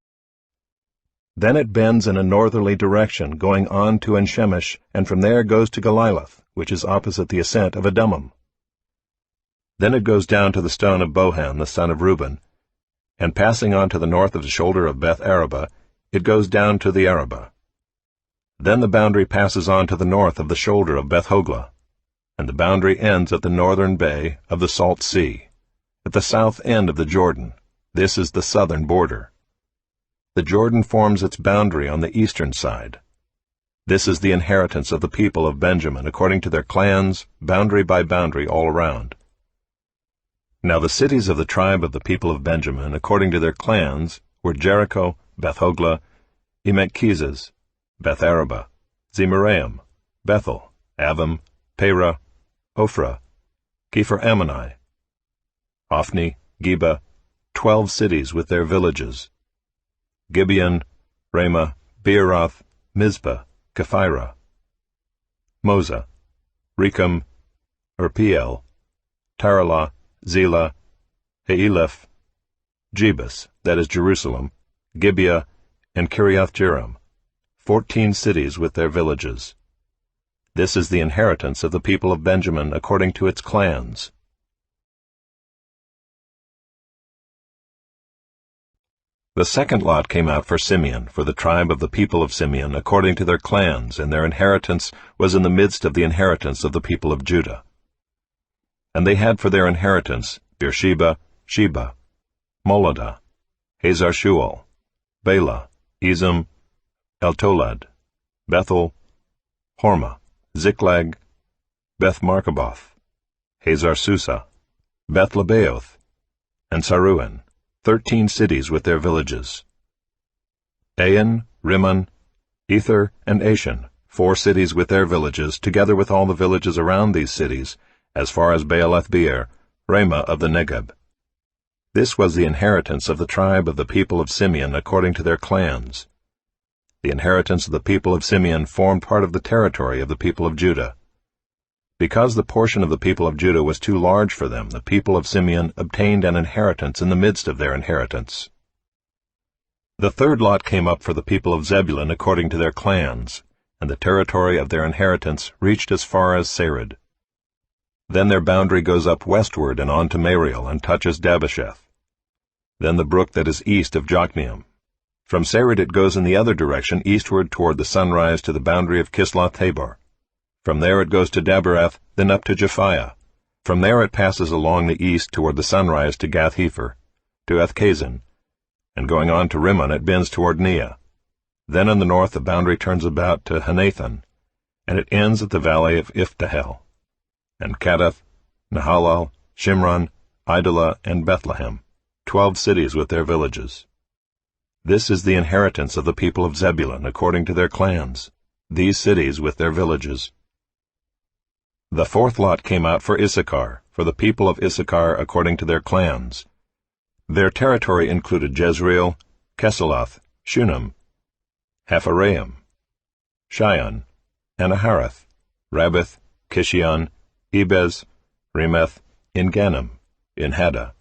Then it bends in a northerly direction, going on to En-Shemesh, and from there goes to Geliloth, which is opposite the ascent of Adummim. Then it goes down to the stone of Bohan, the son of Reuben, and passing on to the north of the shoulder of Beth-Arabah, it goes down to the Arabah. Then the boundary passes on to the north of the shoulder of Beth-Hoglah, and the boundary ends at the northern bay of the Salt Sea, at the south end of the Jordan. This is the southern border. The Jordan forms its boundary on the eastern side. This is the inheritance of the people of Benjamin, according to their clans, boundary by boundary all around. Now the cities of the tribe of the people of Benjamin, according to their clans, were Jericho, Beth-Hoglah, Emek-Keziz, Beth-Arabah, Zemaraim, Bethel, Avim, Perah, Ophrah, Kepher-Ammoni, Ophni, Geba, 12 cities with their villages, Gibeon, Ramah, Beeroth, Mizpah, Kephirah, Moza, Rechem, Urpiel, Taralah, Zelah, Haeleph, Jebus, that is Jerusalem, Gibeah, and Kiriath-Jearim, 14 cities with their villages. This is the inheritance of the people of Benjamin according to its clans. The second lot came out for Simeon, for the tribe of the people of Simeon, according to their clans, and their inheritance was in the midst of the inheritance of the people of Judah. And they had for their inheritance Beersheba, Sheba, Moladah, Hazar-Shual, Bela, Ezem, Eltolad, Bethel, Hormah, Ziklag, Beth-Marcaboth, Hazar-Susa, Beth-Lebaoth, and Saruhen, 13 cities with their villages. Ain, Rimmon, Ether, and Ashan, 4 cities with their villages, together with all the villages around these cities, as far as Baalath-Beer, Ramah of the Negeb. This was the inheritance of the tribe of the people of Simeon according to their clans. The inheritance of the people of Simeon formed part of the territory of the people of Judah. Because the portion of the people of Judah was too large for them, the people of Simeon obtained an inheritance in the midst of their inheritance. The third lot came up for the people of Zebulun according to their clans, and the territory of their inheritance reached as far as Sarid. Then their boundary goes up westward and on to Mariel, and touches Dabbesheth. Then the brook that is east of Jokneam. From Sarid it goes in the other direction eastward toward the sunrise to the boundary of Kisloth-Tabor. From there it goes to Daberath, then up to Japhiah. From there it passes along the east toward the sunrise to Gath-Hepher, to Ethkazin, and going on to Rimmon it bends toward Neah. Then in the north the boundary turns about to Hanathan, and it ends at the valley of Iftahel, and Kadath, Nahalal, Shimron, Idalah, and Bethlehem, 12 cities with their villages. This is the inheritance of the people of Zebulun according to their clans, these cities with their villages. The fourth lot came out for Issachar, for the people of Issachar according to their clans. Their territory included Jezreel, Kesuloth, Shunem, Hapharaim, Shion, Anaharath, Rabbith, Kishion, Ebez, Remeth, En-Gannim, in Haddah,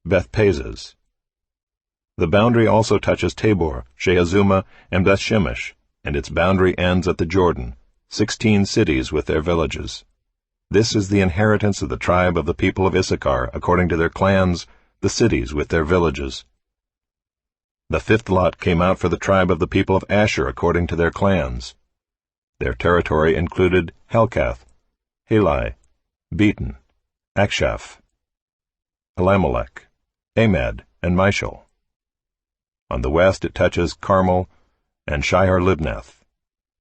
Beth-Pazez. The boundary also touches Tabor, Shehazuma, and Beth-Shemesh, and its boundary ends at the Jordan, 16 cities with their villages. This is the inheritance of the tribe of the people of Issachar, according to their clans, the cities with their villages. The fifth lot came out for the tribe of the people of Asher, according to their clans. Their territory included Helkath, Helai, Beaton, Akshaph, Elimelech, Amad, and Mishal. On the west it touches Carmel and Shihar-Libnath.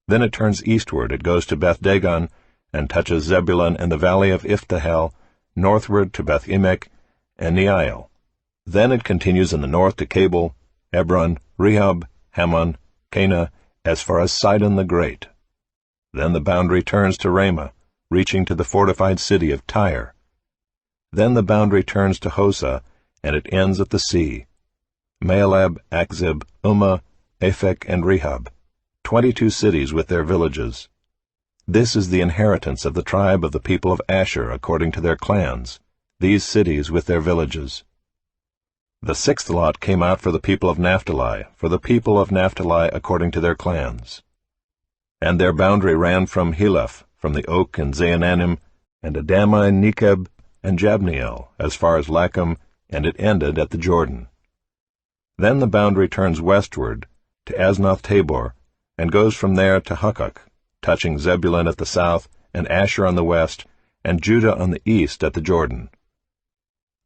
Then it turns eastward, it goes to Beth-Dagon, and touches Zebulun in the valley of Iftahel, northward to Beth-Emek and Neiel. Then it continues in the north to Cabul, Hebron, Rehob, Hammon, Cana, as far as Sidon the Great. Then the boundary turns to Ramah, reaching to the fortified city of Tyre. Then the boundary turns to Hosah, and it ends at the sea. Maalab, Akzib, Ummah, Aphek, and Rehob, 22 cities with their villages. This is the inheritance of the tribe of the people of Asher according to their clans, these cities with their villages. The sixth lot came out for the people of Naphtali, according to their clans. And their boundary ran from Heleph, from the oak and Zaananim, and Adamah and Nekeb, and Jabneel, as far as Lacham, and it ended at the Jordan. Then the boundary turns westward to Aznoth-Tabor, and goes from there to Hukkok, touching Zebulun at the south, and Asher on the west, and Judah on the east at the Jordan.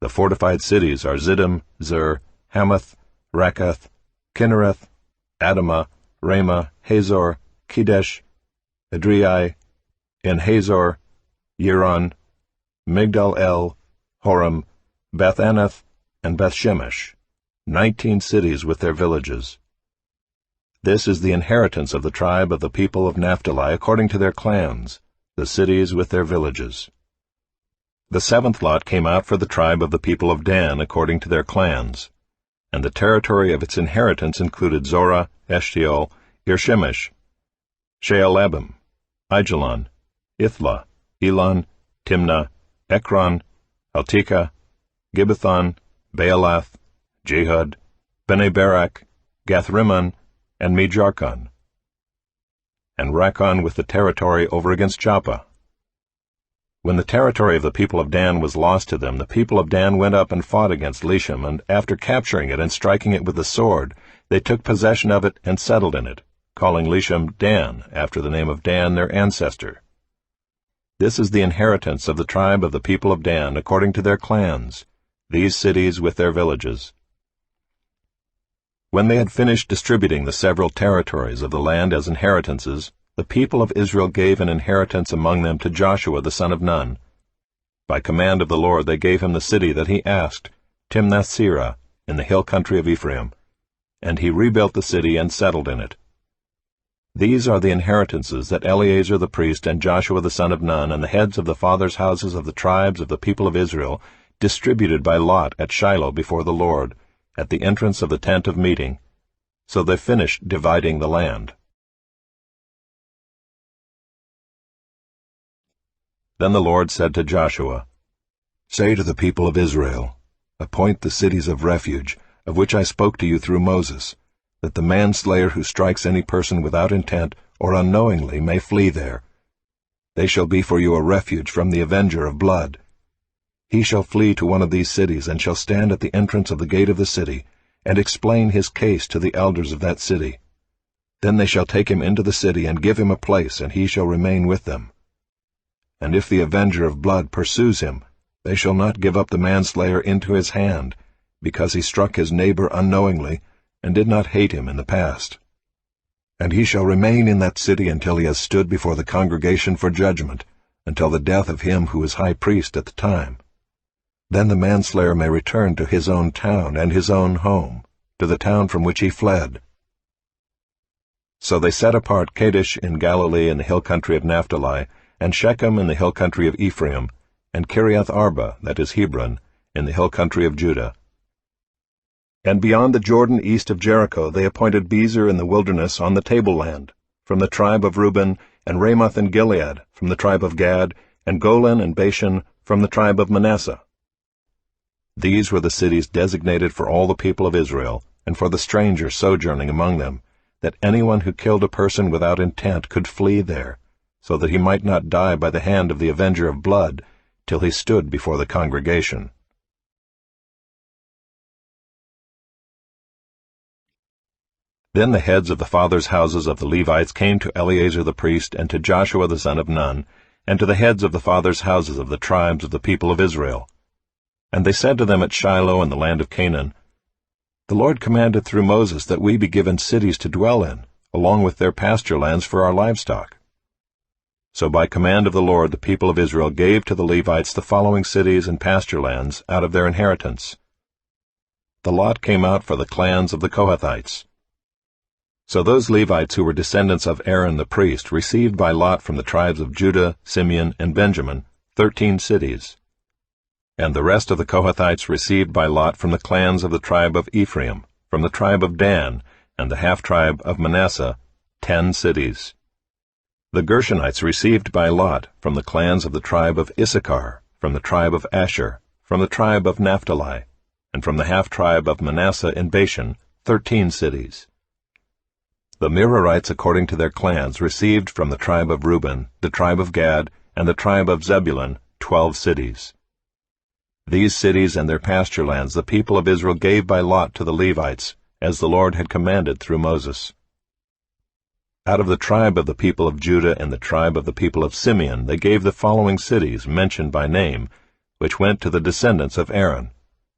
The fortified cities are Ziddim, Zer, Hamath, Rakath, Kinnereth, Adamah, Ramah, Hazor, Kedesh, Edrei, En-Hazor, Yiron, Migdal-El, Horem, Beth-Anath, and Beth-Shemesh, 19 cities with their villages. This is the inheritance of the tribe of the people of Naphtali according to their clans, the cities with their villages. The seventh lot came out for the tribe of the people of Dan according to their clans, and the territory of its inheritance included Zorah, Eshtaol, Irshemesh, Shaalabim, Aijalon, Ithla, Elon, Timnah, Ekron, Eltekeh, Gibbethon, Baalath, Jehud, Bene Barak, Gathrimmon, and Mejarkon, and Rakkon with the territory over against Joppa. When the territory of the people of Dan was lost to them, the people of Dan went up and fought against Leshem, and after capturing it and striking it with the sword, they took possession of it and settled in it, calling Leshem Dan, after the name of Dan their ancestor. This is the inheritance of the tribe of the people of Dan according to their clans, these cities with their villages. When they had finished distributing the several territories of the land as inheritances, the people of Israel gave an inheritance among them to Joshua the son of Nun. By command of the Lord they gave him the city that he asked, Timnath-Serah, in the hill country of Ephraim, and he rebuilt the city and settled in it. These are the inheritances that Eleazar the priest and Joshua the son of Nun and the heads of the fathers' houses of the tribes of the people of Israel distributed by lot at Shiloh before the Lord, at the entrance of the tent of meeting. So they finished dividing the land. Then the Lord said to Joshua, Say to the people of Israel, Appoint the cities of refuge, of which I spoke to you through Moses, that the manslayer who strikes any person without intent or unknowingly may flee there. They shall be for you a refuge from the avenger of blood. He shall flee to one of these cities, and shall stand at the entrance of the gate of the city, and explain his case to the elders of that city. Then they shall take him into the city, and give him a place, and he shall remain with them. And if the avenger of blood pursues him, they shall not give up the manslayer into his hand, because he struck his neighbor unknowingly, and did not hate him in the past. And he shall remain in that city until he has stood before the congregation for judgment, until the death of him who is high priest at the time. Then the manslayer may return to his own town and his own home, to the town from which he fled. So they set apart Kadesh in Galilee in the hill country of Naphtali, and Shechem in the hill country of Ephraim, and Kiriath Arba, that is Hebron, in the hill country of Judah. And beyond the Jordan east of Jericho they appointed Bezer in the wilderness on the tableland, from the tribe of Reuben, and Ramoth in Gilead, from the tribe of Gad, and Golan and Bashan, from the tribe of Manasseh. These were the cities designated for all the people of Israel, and for the stranger sojourning among them, that anyone who killed a person without intent could flee there, so that he might not die by the hand of the avenger of blood, till he stood before the congregation. Then the heads of the fathers' houses of the Levites came to Eleazar the priest, and to Joshua the son of Nun, and to the heads of the fathers' houses of the tribes of the people of Israel. And they said to them at Shiloh in the land of Canaan, The Lord commanded through Moses that we be given cities to dwell in, along with their pasture lands for our livestock. So by command of the Lord the people of Israel gave to the Levites the following cities and pasture lands out of their inheritance. The lot came out for the clans of the Kohathites. So those Levites who were descendants of Aaron the priest received by lot from the tribes of Judah, Simeon, and Benjamin 13 cities. And the rest of the Kohathites received by lot from the clans of the tribe of Ephraim, from the tribe of Dan, and the half-tribe of Manasseh 10 cities. The Gershonites received by lot from the clans of the tribe of Issachar, from the tribe of Asher, from the tribe of Naphtali, and from the half-tribe of Manasseh in Bashan 13 cities. The Merarites according to their clans received from the tribe of Reuben, the tribe of Gad, and the tribe of Zebulun 12 cities. These cities and their pasture lands the people of Israel gave by lot to the Levites, as the Lord had commanded through Moses. Out of the tribe of the people of Judah and the tribe of the people of Simeon they gave the following cities mentioned by name, which went to the descendants of Aaron,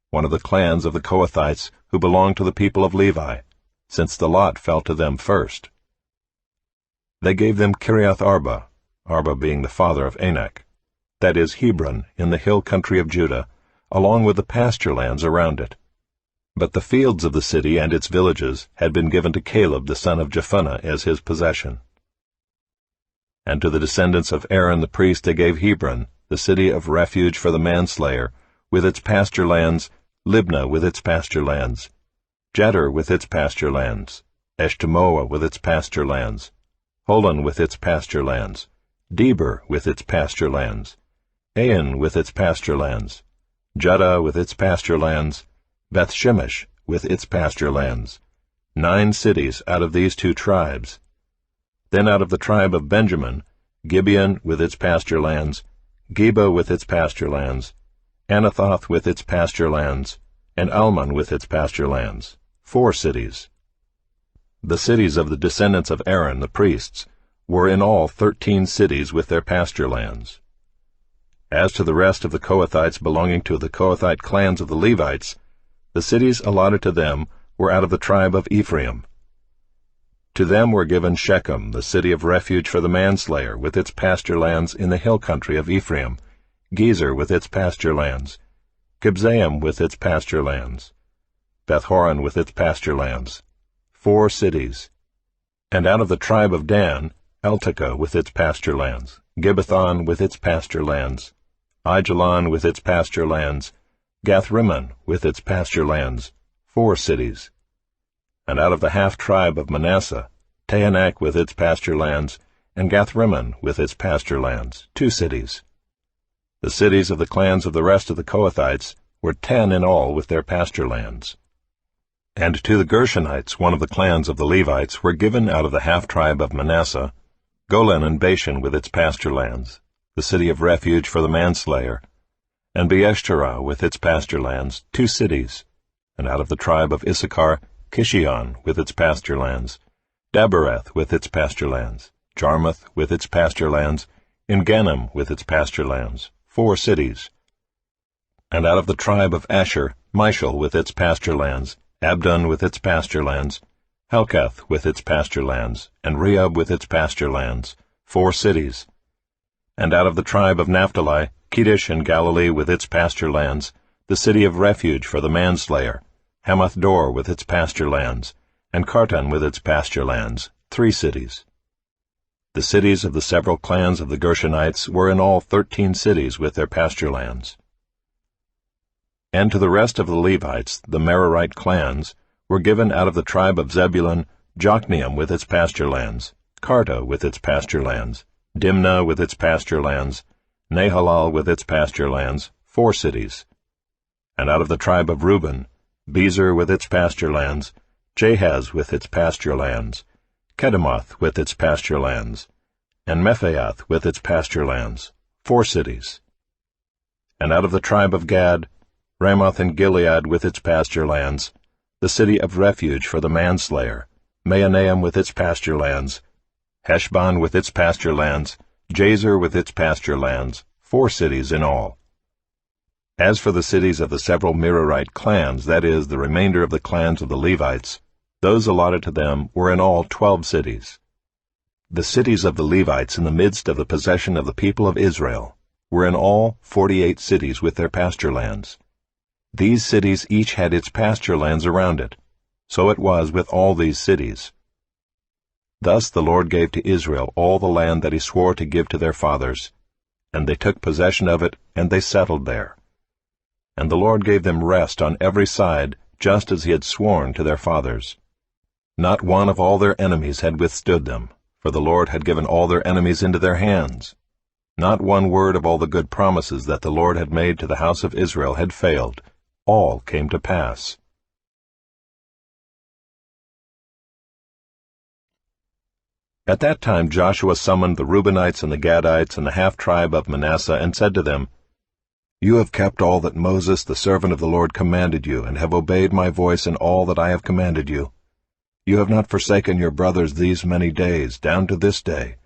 one of the clans of the Kohathites who belonged to the people of Levi, since the lot fell to them first. They gave them Kiriath Arba, Arba being the father of Anak, that is Hebron, in the hill country of Judah, along with the pasture lands around it. But the fields of the city and its villages had been given to Caleb the son of Jephunneh as his possession. And to the descendants of Aaron the priest they gave Hebron, the city of refuge for the manslayer, with its pasture lands, Libnah with its pasture lands, Jeder with its pasture lands, Eshtemoa with its pasture lands, Holon with its pasture lands, Deber with its pasture lands, Ain with its pasture lands, Judah with its pasture lands, Beth-Shemesh with its pasture lands, 9 cities out of these 2 tribes. Then out of the tribe of Benjamin, Gibeon with its pasture lands, Geba with its pasture lands, Anathoth with its pasture lands, and Almon with its pasture lands, 4 cities. The cities of the descendants of Aaron, the priests, were in all 13 cities with their pasture lands. As to the rest of the Kohathites belonging to the Kohathite clans of the Levites, the cities allotted to them were out of the tribe of Ephraim. To them were given Shechem, the city of refuge for the manslayer, with its pasture lands in the hill country of Ephraim, Gezer with its pasture lands, Kibzaim with its pasture lands, Beth-horon with its pasture lands, 4 cities. And out of the tribe of Dan, Eltekeh with its pasture lands, Gibbethon with its pasture lands, Aijalon with its pasture lands, Gath-rimmon with its pasture lands, 4 cities. And out of the half-tribe of Manasseh, Taanach with its pasture lands, and Gath-rimmon with its pasture lands, 2 cities. The cities of the clans of the rest of the Kohathites were 10 in all with their pasture lands. And to the Gershonites, one of the clans of the Levites, were given out of the half-tribe of Manasseh, Golan and Bashan with its pasture lands, the city of refuge for the manslayer, and Beeshterah with its pasture lands, 2 cities. And out of the tribe of Issachar, Kishion with its pasture lands, Dabereth with its pasture lands, Jarmuth with its pasture lands, Engannim with its pasture lands, 4 cities. And out of the tribe of Asher, Mishal with its pasture lands, Abdon with its pasture lands, Helkath with its pasture lands, and Rehob with its pasture lands, 4 cities. And out of the tribe of Naphtali, Kedesh in Galilee with its pasture lands, the city of refuge for the manslayer, Hamath-dor with its pasture lands, and Kartan with its pasture lands, 3 cities. The cities of the several clans of the Gershonites were in all 13 cities with their pasture lands. And to the rest of the Levites, the Merarite clans, were given out of the tribe of Zebulun, Jokneam with its pasture lands, Karta with its pasture lands, Dimnah with its pasture lands, Nahalal with its pasture lands, 4 cities. And out of the tribe of Reuben, Bezer with its pasture lands, Jahaz with its pasture lands, Kedemoth with its pasture lands, and Mephaath with its pasture lands, 4 cities. And out of the tribe of Gad, Ramoth in Gilead with its pasture lands, the city of refuge for the manslayer, Mahanaim with its pasture lands, Heshbon with its pasture lands, Jazer with its pasture lands, 4 cities in all. As for the cities of the several Merarite clans, that is, the remainder of the clans of the Levites, those allotted to them were in all 12 cities. The cities of the Levites in the midst of the possession of the people of Israel were in all 48 cities with their pasture lands. These cities each had its pasture lands around it. So it was with all these cities. Thus the Lord gave to Israel all the land that he swore to give to their fathers, and they took possession of it, and they settled there. And the Lord gave them rest on every side, just as he had sworn to their fathers. Not one of all their enemies had withstood them, for the Lord had given all their enemies into their hands. Not one word of all the good promises that the Lord had made to the house of Israel had failed. All came to pass. At that time Joshua summoned the Reubenites and the Gadites and the half-tribe of Manasseh, and said to them, You have kept all that Moses the servant of the Lord commanded you, and have obeyed my voice in all that I have commanded you. You have not forsaken your brothers these many days, down to this day,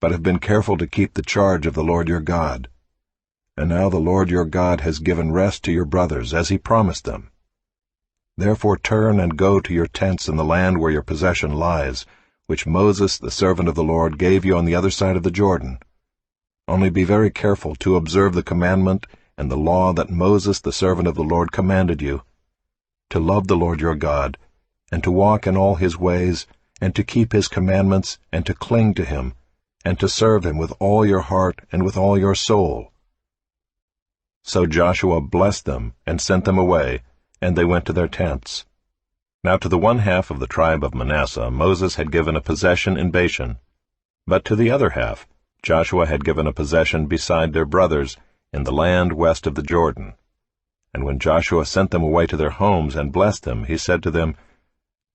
but have been careful to keep the charge of the Lord your God. And now the Lord your God has given rest to your brothers, as he promised them. Therefore turn and go to your tents in the land where your possession lies, which Moses the servant of the Lord gave you on the other side of the Jordan. Only be very careful to observe the commandment and the law that Moses the servant of the Lord commanded you, to love the Lord your God, and to walk in all his ways, and to keep his commandments, and to cling to him, and to serve him with all your heart and with all your soul. So Joshua blessed them and sent them away, and they went to their tents. Now to the one half of the tribe of Manasseh Moses had given a possession in Bashan, but to the other half Joshua had given a possession beside their brothers in the land west of the Jordan. And when Joshua sent them away to their homes and blessed them, he said to them,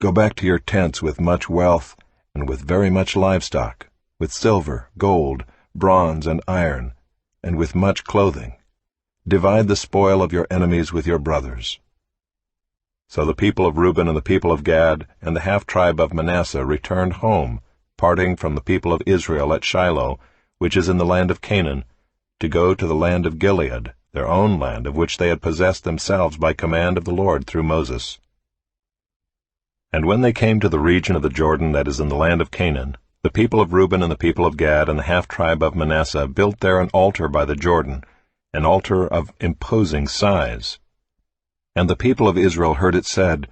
Go back to your tents with much wealth and with very much livestock, with silver, gold, bronze, and iron, and with much clothing. Divide the spoil of your enemies with your brothers. So the people of Reuben and the people of Gad and the half-tribe of Manasseh returned home, parting from the people of Israel at Shiloh, which is in the land of Canaan, to go to the land of Gilead, their own land, of which they had possessed themselves by command of the Lord through Moses. And when they came to the region of the Jordan that is in the land of Canaan, the people of Reuben and the people of Gad and the half-tribe of Manasseh built there an altar by the Jordan, an altar of imposing size. And the people of Israel heard it said,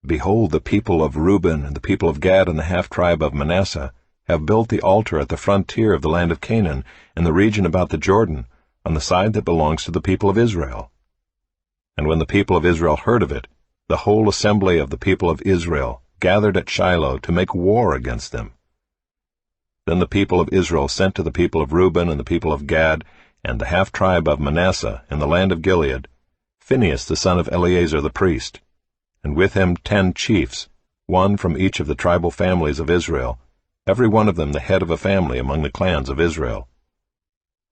Behold, the people of Reuben and the people of Gad and the half-tribe of Manasseh have built the altar at the frontier of the land of Canaan, in the region about the Jordan, on the side that belongs to the people of Israel. And when the people of Israel heard of it, the whole assembly of the people of Israel gathered at Shiloh to make war against them. Then the people of Israel sent to the people of Reuben and the people of Gad and the half-tribe of Manasseh in the land of Gilead Phinehas the son of Eleazar the priest, and with him 10 chiefs, one from each of the tribal families of Israel, every one of them the head of a family among the clans of Israel.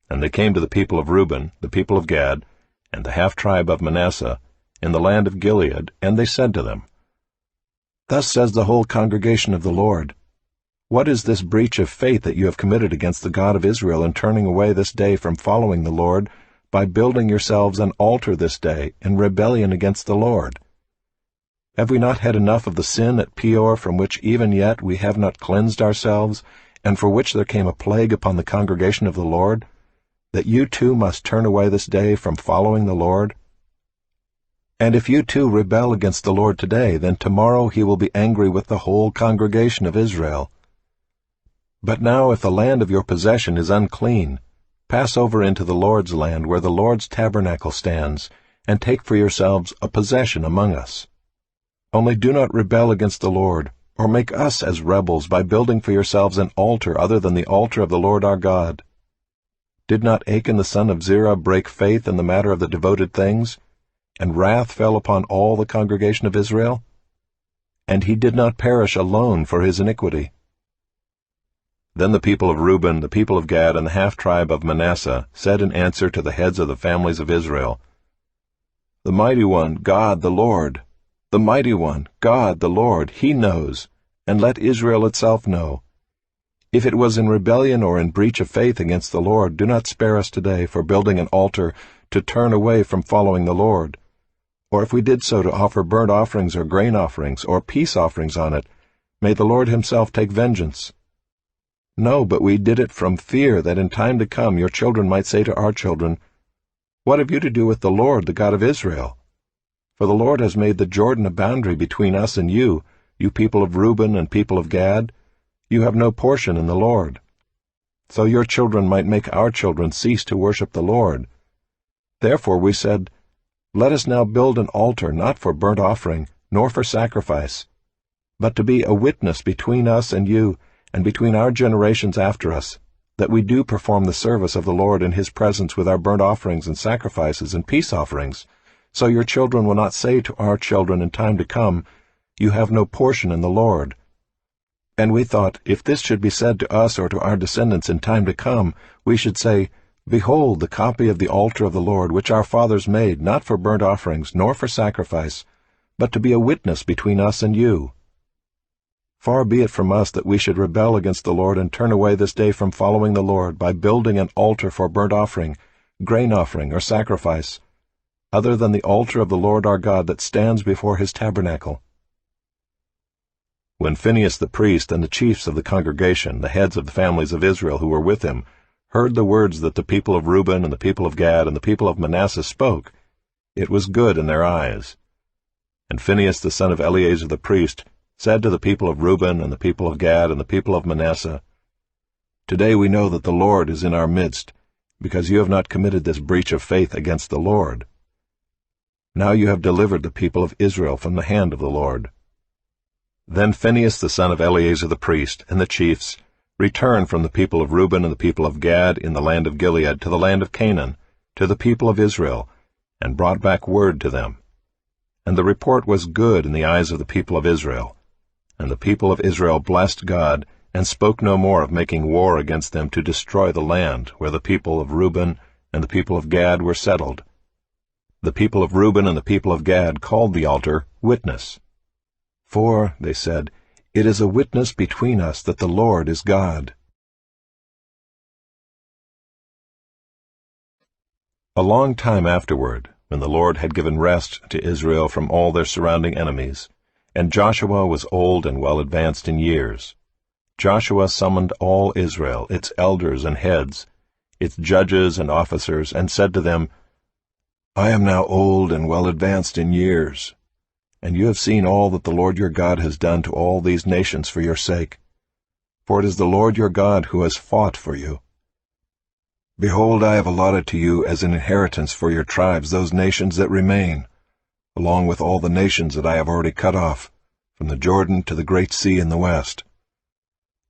And they came to the people of Reuben, the people of Gad, and the half-tribe of Manasseh, in the land of Gilead, and they said to them, Thus says the whole congregation of the Lord, What is this breach of faith that you have committed against the God of Israel in turning away this day from following the Lord, by building yourselves an altar this day in rebellion against the Lord? Have we not had enough of the sin at Peor, from which even yet we have not cleansed ourselves, and for which there came a plague upon the congregation of the Lord, that you too must turn away this day from following the Lord? And if you too rebel against the Lord today, then tomorrow he will be angry with the whole congregation of Israel. But now if the land of your possession is unclean, pass over into the Lord's land where the Lord's tabernacle stands, and take for yourselves a possession among us. Only do not rebel against the Lord, or make us as rebels by building for yourselves an altar other than the altar of the Lord our God. Did not Achan the son of Zerah break faith in the matter of the devoted things? and wrath fell upon all the congregation of Israel? And he did not perish alone for his iniquity. Then the people of Reuben, the people of Gad, and the half-tribe of Manasseh said in answer to the heads of the families of Israel, The Mighty One, God the Lord, the Mighty One, God the Lord, He knows, and let Israel itself know. If it was in rebellion or in breach of faith against the Lord, do not spare us today for building an altar to turn away from following the Lord. Or if we did so to offer burnt offerings or grain offerings or peace offerings on it, may the Lord himself take vengeance. No, but we did it from fear that in time to come your children might say to our children, What have you to do with the Lord, the God of Israel? For the Lord has made the Jordan a boundary between us and you people of Reuben and people of Gad. You have no portion in the Lord. So your children might make our children cease to worship the Lord. Therefore we said, Let us now build an altar not for burnt offering, nor for sacrifice, but to be a witness between us and you, and between our generations after us, that we do perform the service of the Lord in his presence with our burnt offerings and sacrifices and peace offerings, so your children will not say to our children in time to come, You have no portion in the Lord. And we thought, if this should be said to us or to our descendants in time to come, we should say, Behold the copy of the altar of the Lord, which our fathers made, not for burnt offerings, nor for sacrifice, but to be a witness between us and you. Far be it from us that we should rebel against the Lord and turn away this day from following the Lord by building an altar for burnt offering, grain offering, or sacrifice, other than the altar of the Lord our God that stands before his tabernacle. When Phinehas the priest and the chiefs of the congregation, the heads of the families of Israel who were with him, heard the words that the people of Reuben and the people of Gad and the people of Manasseh spoke, it was good in their eyes. And Phinehas the son of Eleazar the priest said to the people of Reuben and the people of Gad and the people of Manasseh, Today we know that the Lord is in our midst, because you have not committed this breach of faith against the Lord. Now you have delivered the people of Israel from the hand of the Lord. Then Phinehas the son of Eleazar the priest and the chiefs returned from the people of Reuben and the people of Gad in the land of Gilead to the land of Canaan, to the people of Israel, and brought back word to them. And the report was good in the eyes of the people of Israel. And the people of Israel blessed God, and spoke no more of making war against them to destroy the land where the people of Reuben and the people of Gad were settled. The people of Reuben and the people of Gad called the altar Witness. For, they said, It is a witness between us that the Lord is God. A long time afterward, when the Lord had given rest to Israel from all their surrounding enemies, and Joshua was old and well advanced in years, Joshua summoned all Israel, its elders and heads, its judges and officers, and said to them, I am now old and well advanced in years, and you have seen all that the Lord your God has done to all these nations for your sake. For it is the Lord your God who has fought for you. Behold, I have allotted to you as an inheritance for your tribes those nations that remain, along with all the nations that I have already cut off, from the Jordan to the great sea in the west.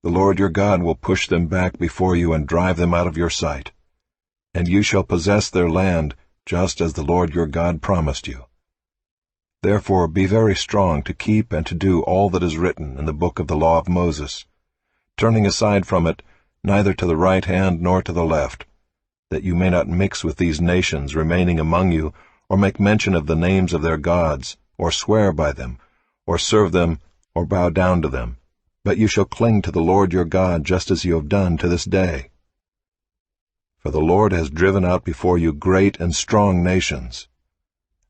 The Lord your God will push them back before you and drive them out of your sight, and you shall possess their land just as the Lord your God promised you. Therefore be very strong to keep and to do all that is written in the book of the law of Moses, turning aside from it neither to the right hand nor to the left, that you may not mix with these nations remaining among you, or make mention of the names of their gods, or swear by them, or serve them, or bow down to them, but you shall cling to the Lord your God just as you have done to this day. For the Lord has driven out before you great and strong nations,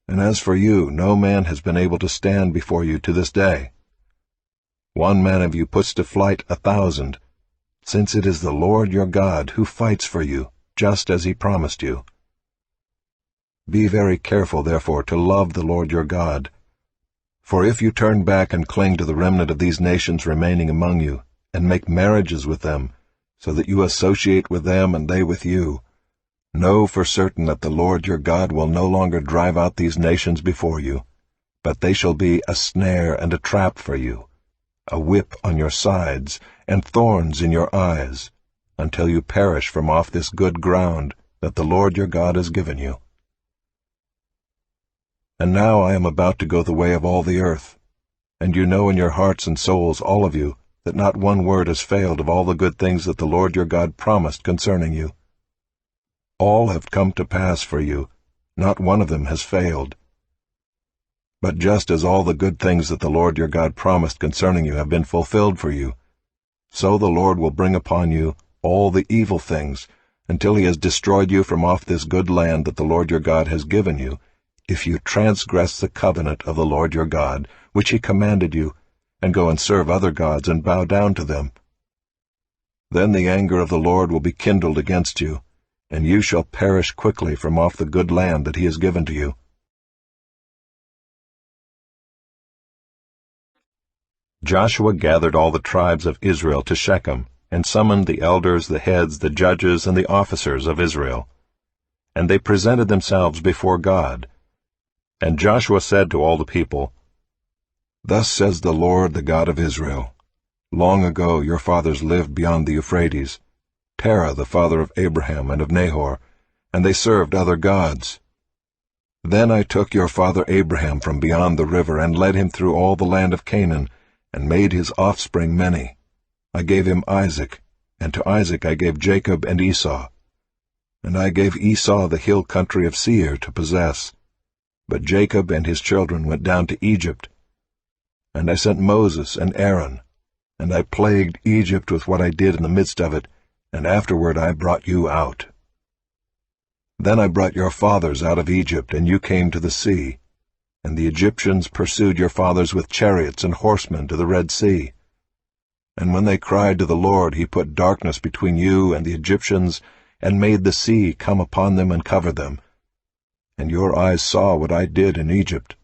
and as for you, no man has been able to stand before you to this day. One man of you puts to flight 1,000, since it is the Lord your God who fights for you, just as he promised you. Be very careful, therefore, to love the Lord your God. For if you turn back and cling to the remnant of these nations remaining among you, and make marriages with them, so that you associate with them and they with you, know for certain that the Lord your God will no longer drive out these nations before you, but they shall be a snare and a trap for you, a whip on your sides, and thorns in your eyes, until you perish from off this good ground that the Lord your God has given you. And now I am about to go the way of all the earth. And you know in your hearts and souls, all of you, that not one word has failed of all the good things that the Lord your God promised concerning you. All have come to pass for you, not one of them has failed. But just as all the good things that the Lord your God promised concerning you have been fulfilled for you, so the Lord will bring upon you all the evil things, until he has destroyed you from off this good land that the Lord your God has given you, if you transgress the covenant of the Lord your God, which he commanded you, and go and serve other gods and bow down to them. Then the anger of the Lord will be kindled against you, and you shall perish quickly from off the good land that he has given to you. Joshua gathered all the tribes of Israel to Shechem, and summoned the elders, the heads, the judges, and the officers of Israel. And they presented themselves before God. And Joshua said to all the people, Thus says the Lord, the God of Israel, Long ago your fathers lived beyond the Euphrates, Terah the father of Abraham and of Nahor, and they served other gods. Then I took your father Abraham from beyond the river, and led him through all the land of Canaan, and made his offspring many. I gave him Isaac, and to Isaac I gave Jacob and Esau. And I gave Esau the hill country of Seir to possess. But Jacob and his children went down to Egypt. And I sent Moses and Aaron, and I plagued Egypt with what I did in the midst of it, and afterward I brought you out. Then I brought your fathers out of Egypt, and you came to the sea, and the Egyptians pursued your fathers with chariots and horsemen to the Red Sea. And when they cried to the Lord, he put darkness between you and the Egyptians, and made the sea come upon them and cover them. And your eyes saw what I did in Egypt.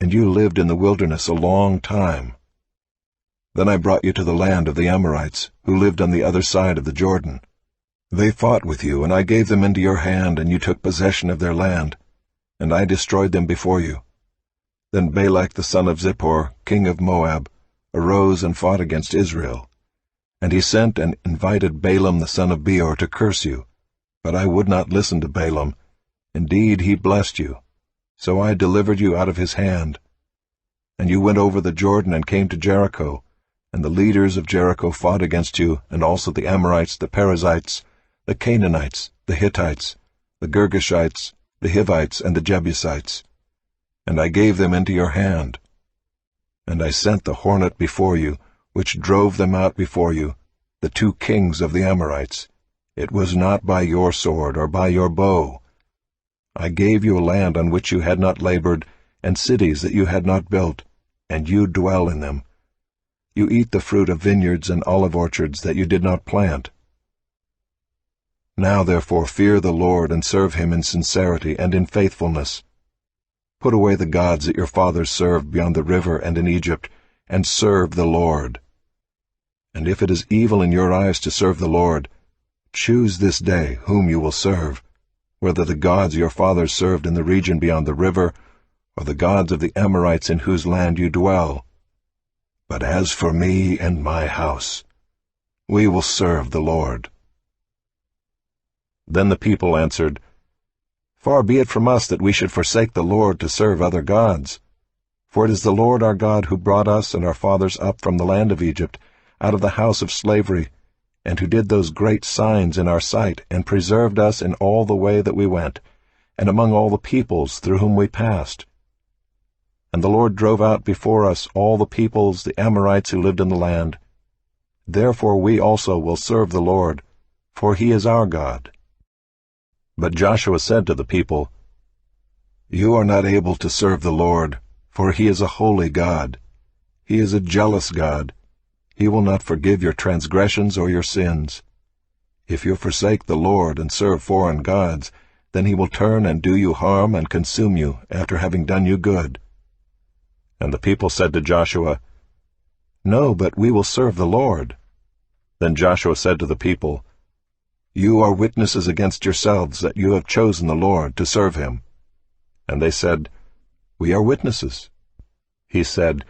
And you lived in the wilderness a long time. Then I brought you to the land of the Amorites, who lived on the other side of the Jordan. They fought with you, and I gave them into your hand, and you took possession of their land, and I destroyed them before you. Then Balak the son of Zippor, king of Moab, arose and fought against Israel. And he sent and invited Balaam the son of Beor to curse you. But I would not listen to Balaam. Indeed, he blessed you. So I delivered you out of his hand. And you went over the Jordan and came to Jericho, and the leaders of Jericho fought against you, and also the Amorites, the Perizzites, the Canaanites, the Hittites, the Girgashites, the Hivites, and the Jebusites. And I gave them into your hand. And I sent the hornet before you, which drove them out before you, the 2 kings of the Amorites. It was not by your sword or by your bow. I gave you a land on which you had not labored, and cities that you had not built, and you dwell in them. You eat the fruit of vineyards and olive orchards that you did not plant. Now therefore fear the Lord, and serve him in sincerity and in faithfulness. Put away the gods that your fathers served beyond the river and in Egypt, and serve the Lord. And if it is evil in your eyes to serve the Lord, choose this day whom you will serve, whether the gods your fathers served in the region beyond the river, or the gods of the Amorites in whose land you dwell. But as for me and my house, we will serve the Lord. Then the people answered, Far be it from us that we should forsake the Lord to serve other gods. For it is the Lord our God who brought us and our fathers up from the land of Egypt, out of the house of slavery, and who did those great signs in our sight, and preserved us in all the way that we went, and among all the peoples through whom we passed. And the Lord drove out before us all the peoples, the Amorites who lived in the land. Therefore we also will serve the Lord, for he is our God. But Joshua said to the people, You are not able to serve the Lord, for he is a holy God. He is a jealous God. He will not forgive your transgressions or your sins. If you forsake the Lord and serve foreign gods, then he will turn and do you harm and consume you after having done you good. And the people said to Joshua, No, but we will serve the Lord. Then Joshua said to the people, You are witnesses against yourselves that you have chosen the Lord to serve him. And they said, We are witnesses. He said,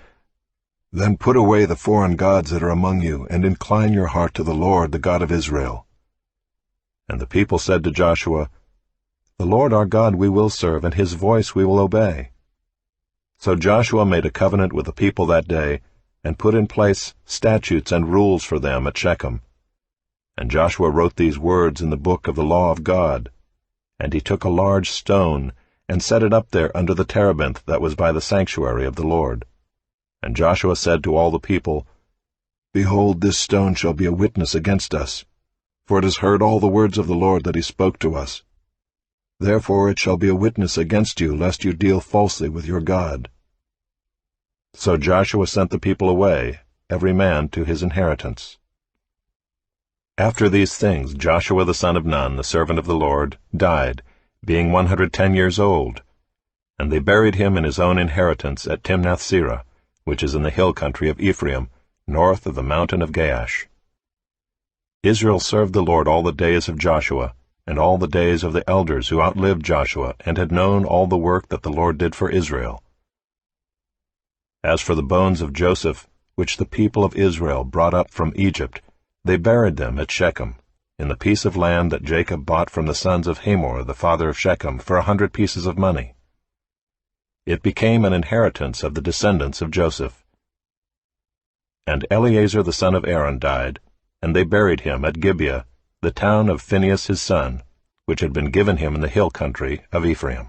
Then put away the foreign gods that are among you, and incline your heart to the Lord, the God of Israel. And the people said to Joshua, "The Lord our God we will serve, and his voice we will obey." So Joshua made a covenant with the people that day, and put in place statutes and rules for them at Shechem. And Joshua wrote these words in the book of the law of God. And he took a large stone, and set it up there under the terebinth that was by the sanctuary of the Lord. And Joshua said to all the people, "Behold, this stone shall be a witness against us, for it has heard all the words of the Lord that he spoke to us. Therefore it shall be a witness against you, lest you deal falsely with your God." So Joshua sent the people away, every man to his inheritance. After these things Joshua the son of Nun, the servant of the Lord, died, being 110 years old. And they buried him in his own inheritance at Timnath-serah, which is in the hill country of Ephraim, north of the mountain of Gaash. Israel served the Lord all the days of Joshua, and all the days of the elders who outlived Joshua, and had known all the work that the Lord did for Israel. As for the bones of Joseph, which the people of Israel brought up from Egypt, they buried them at Shechem, in the piece of land that Jacob bought from the sons of Hamor, the father of Shechem, for 100 pieces of money. It became an inheritance of the descendants of Joseph. And Eleazar the son of Aaron died, and they buried him at Gibeah, the town of Phinehas his son, which had been given him in the hill country of Ephraim.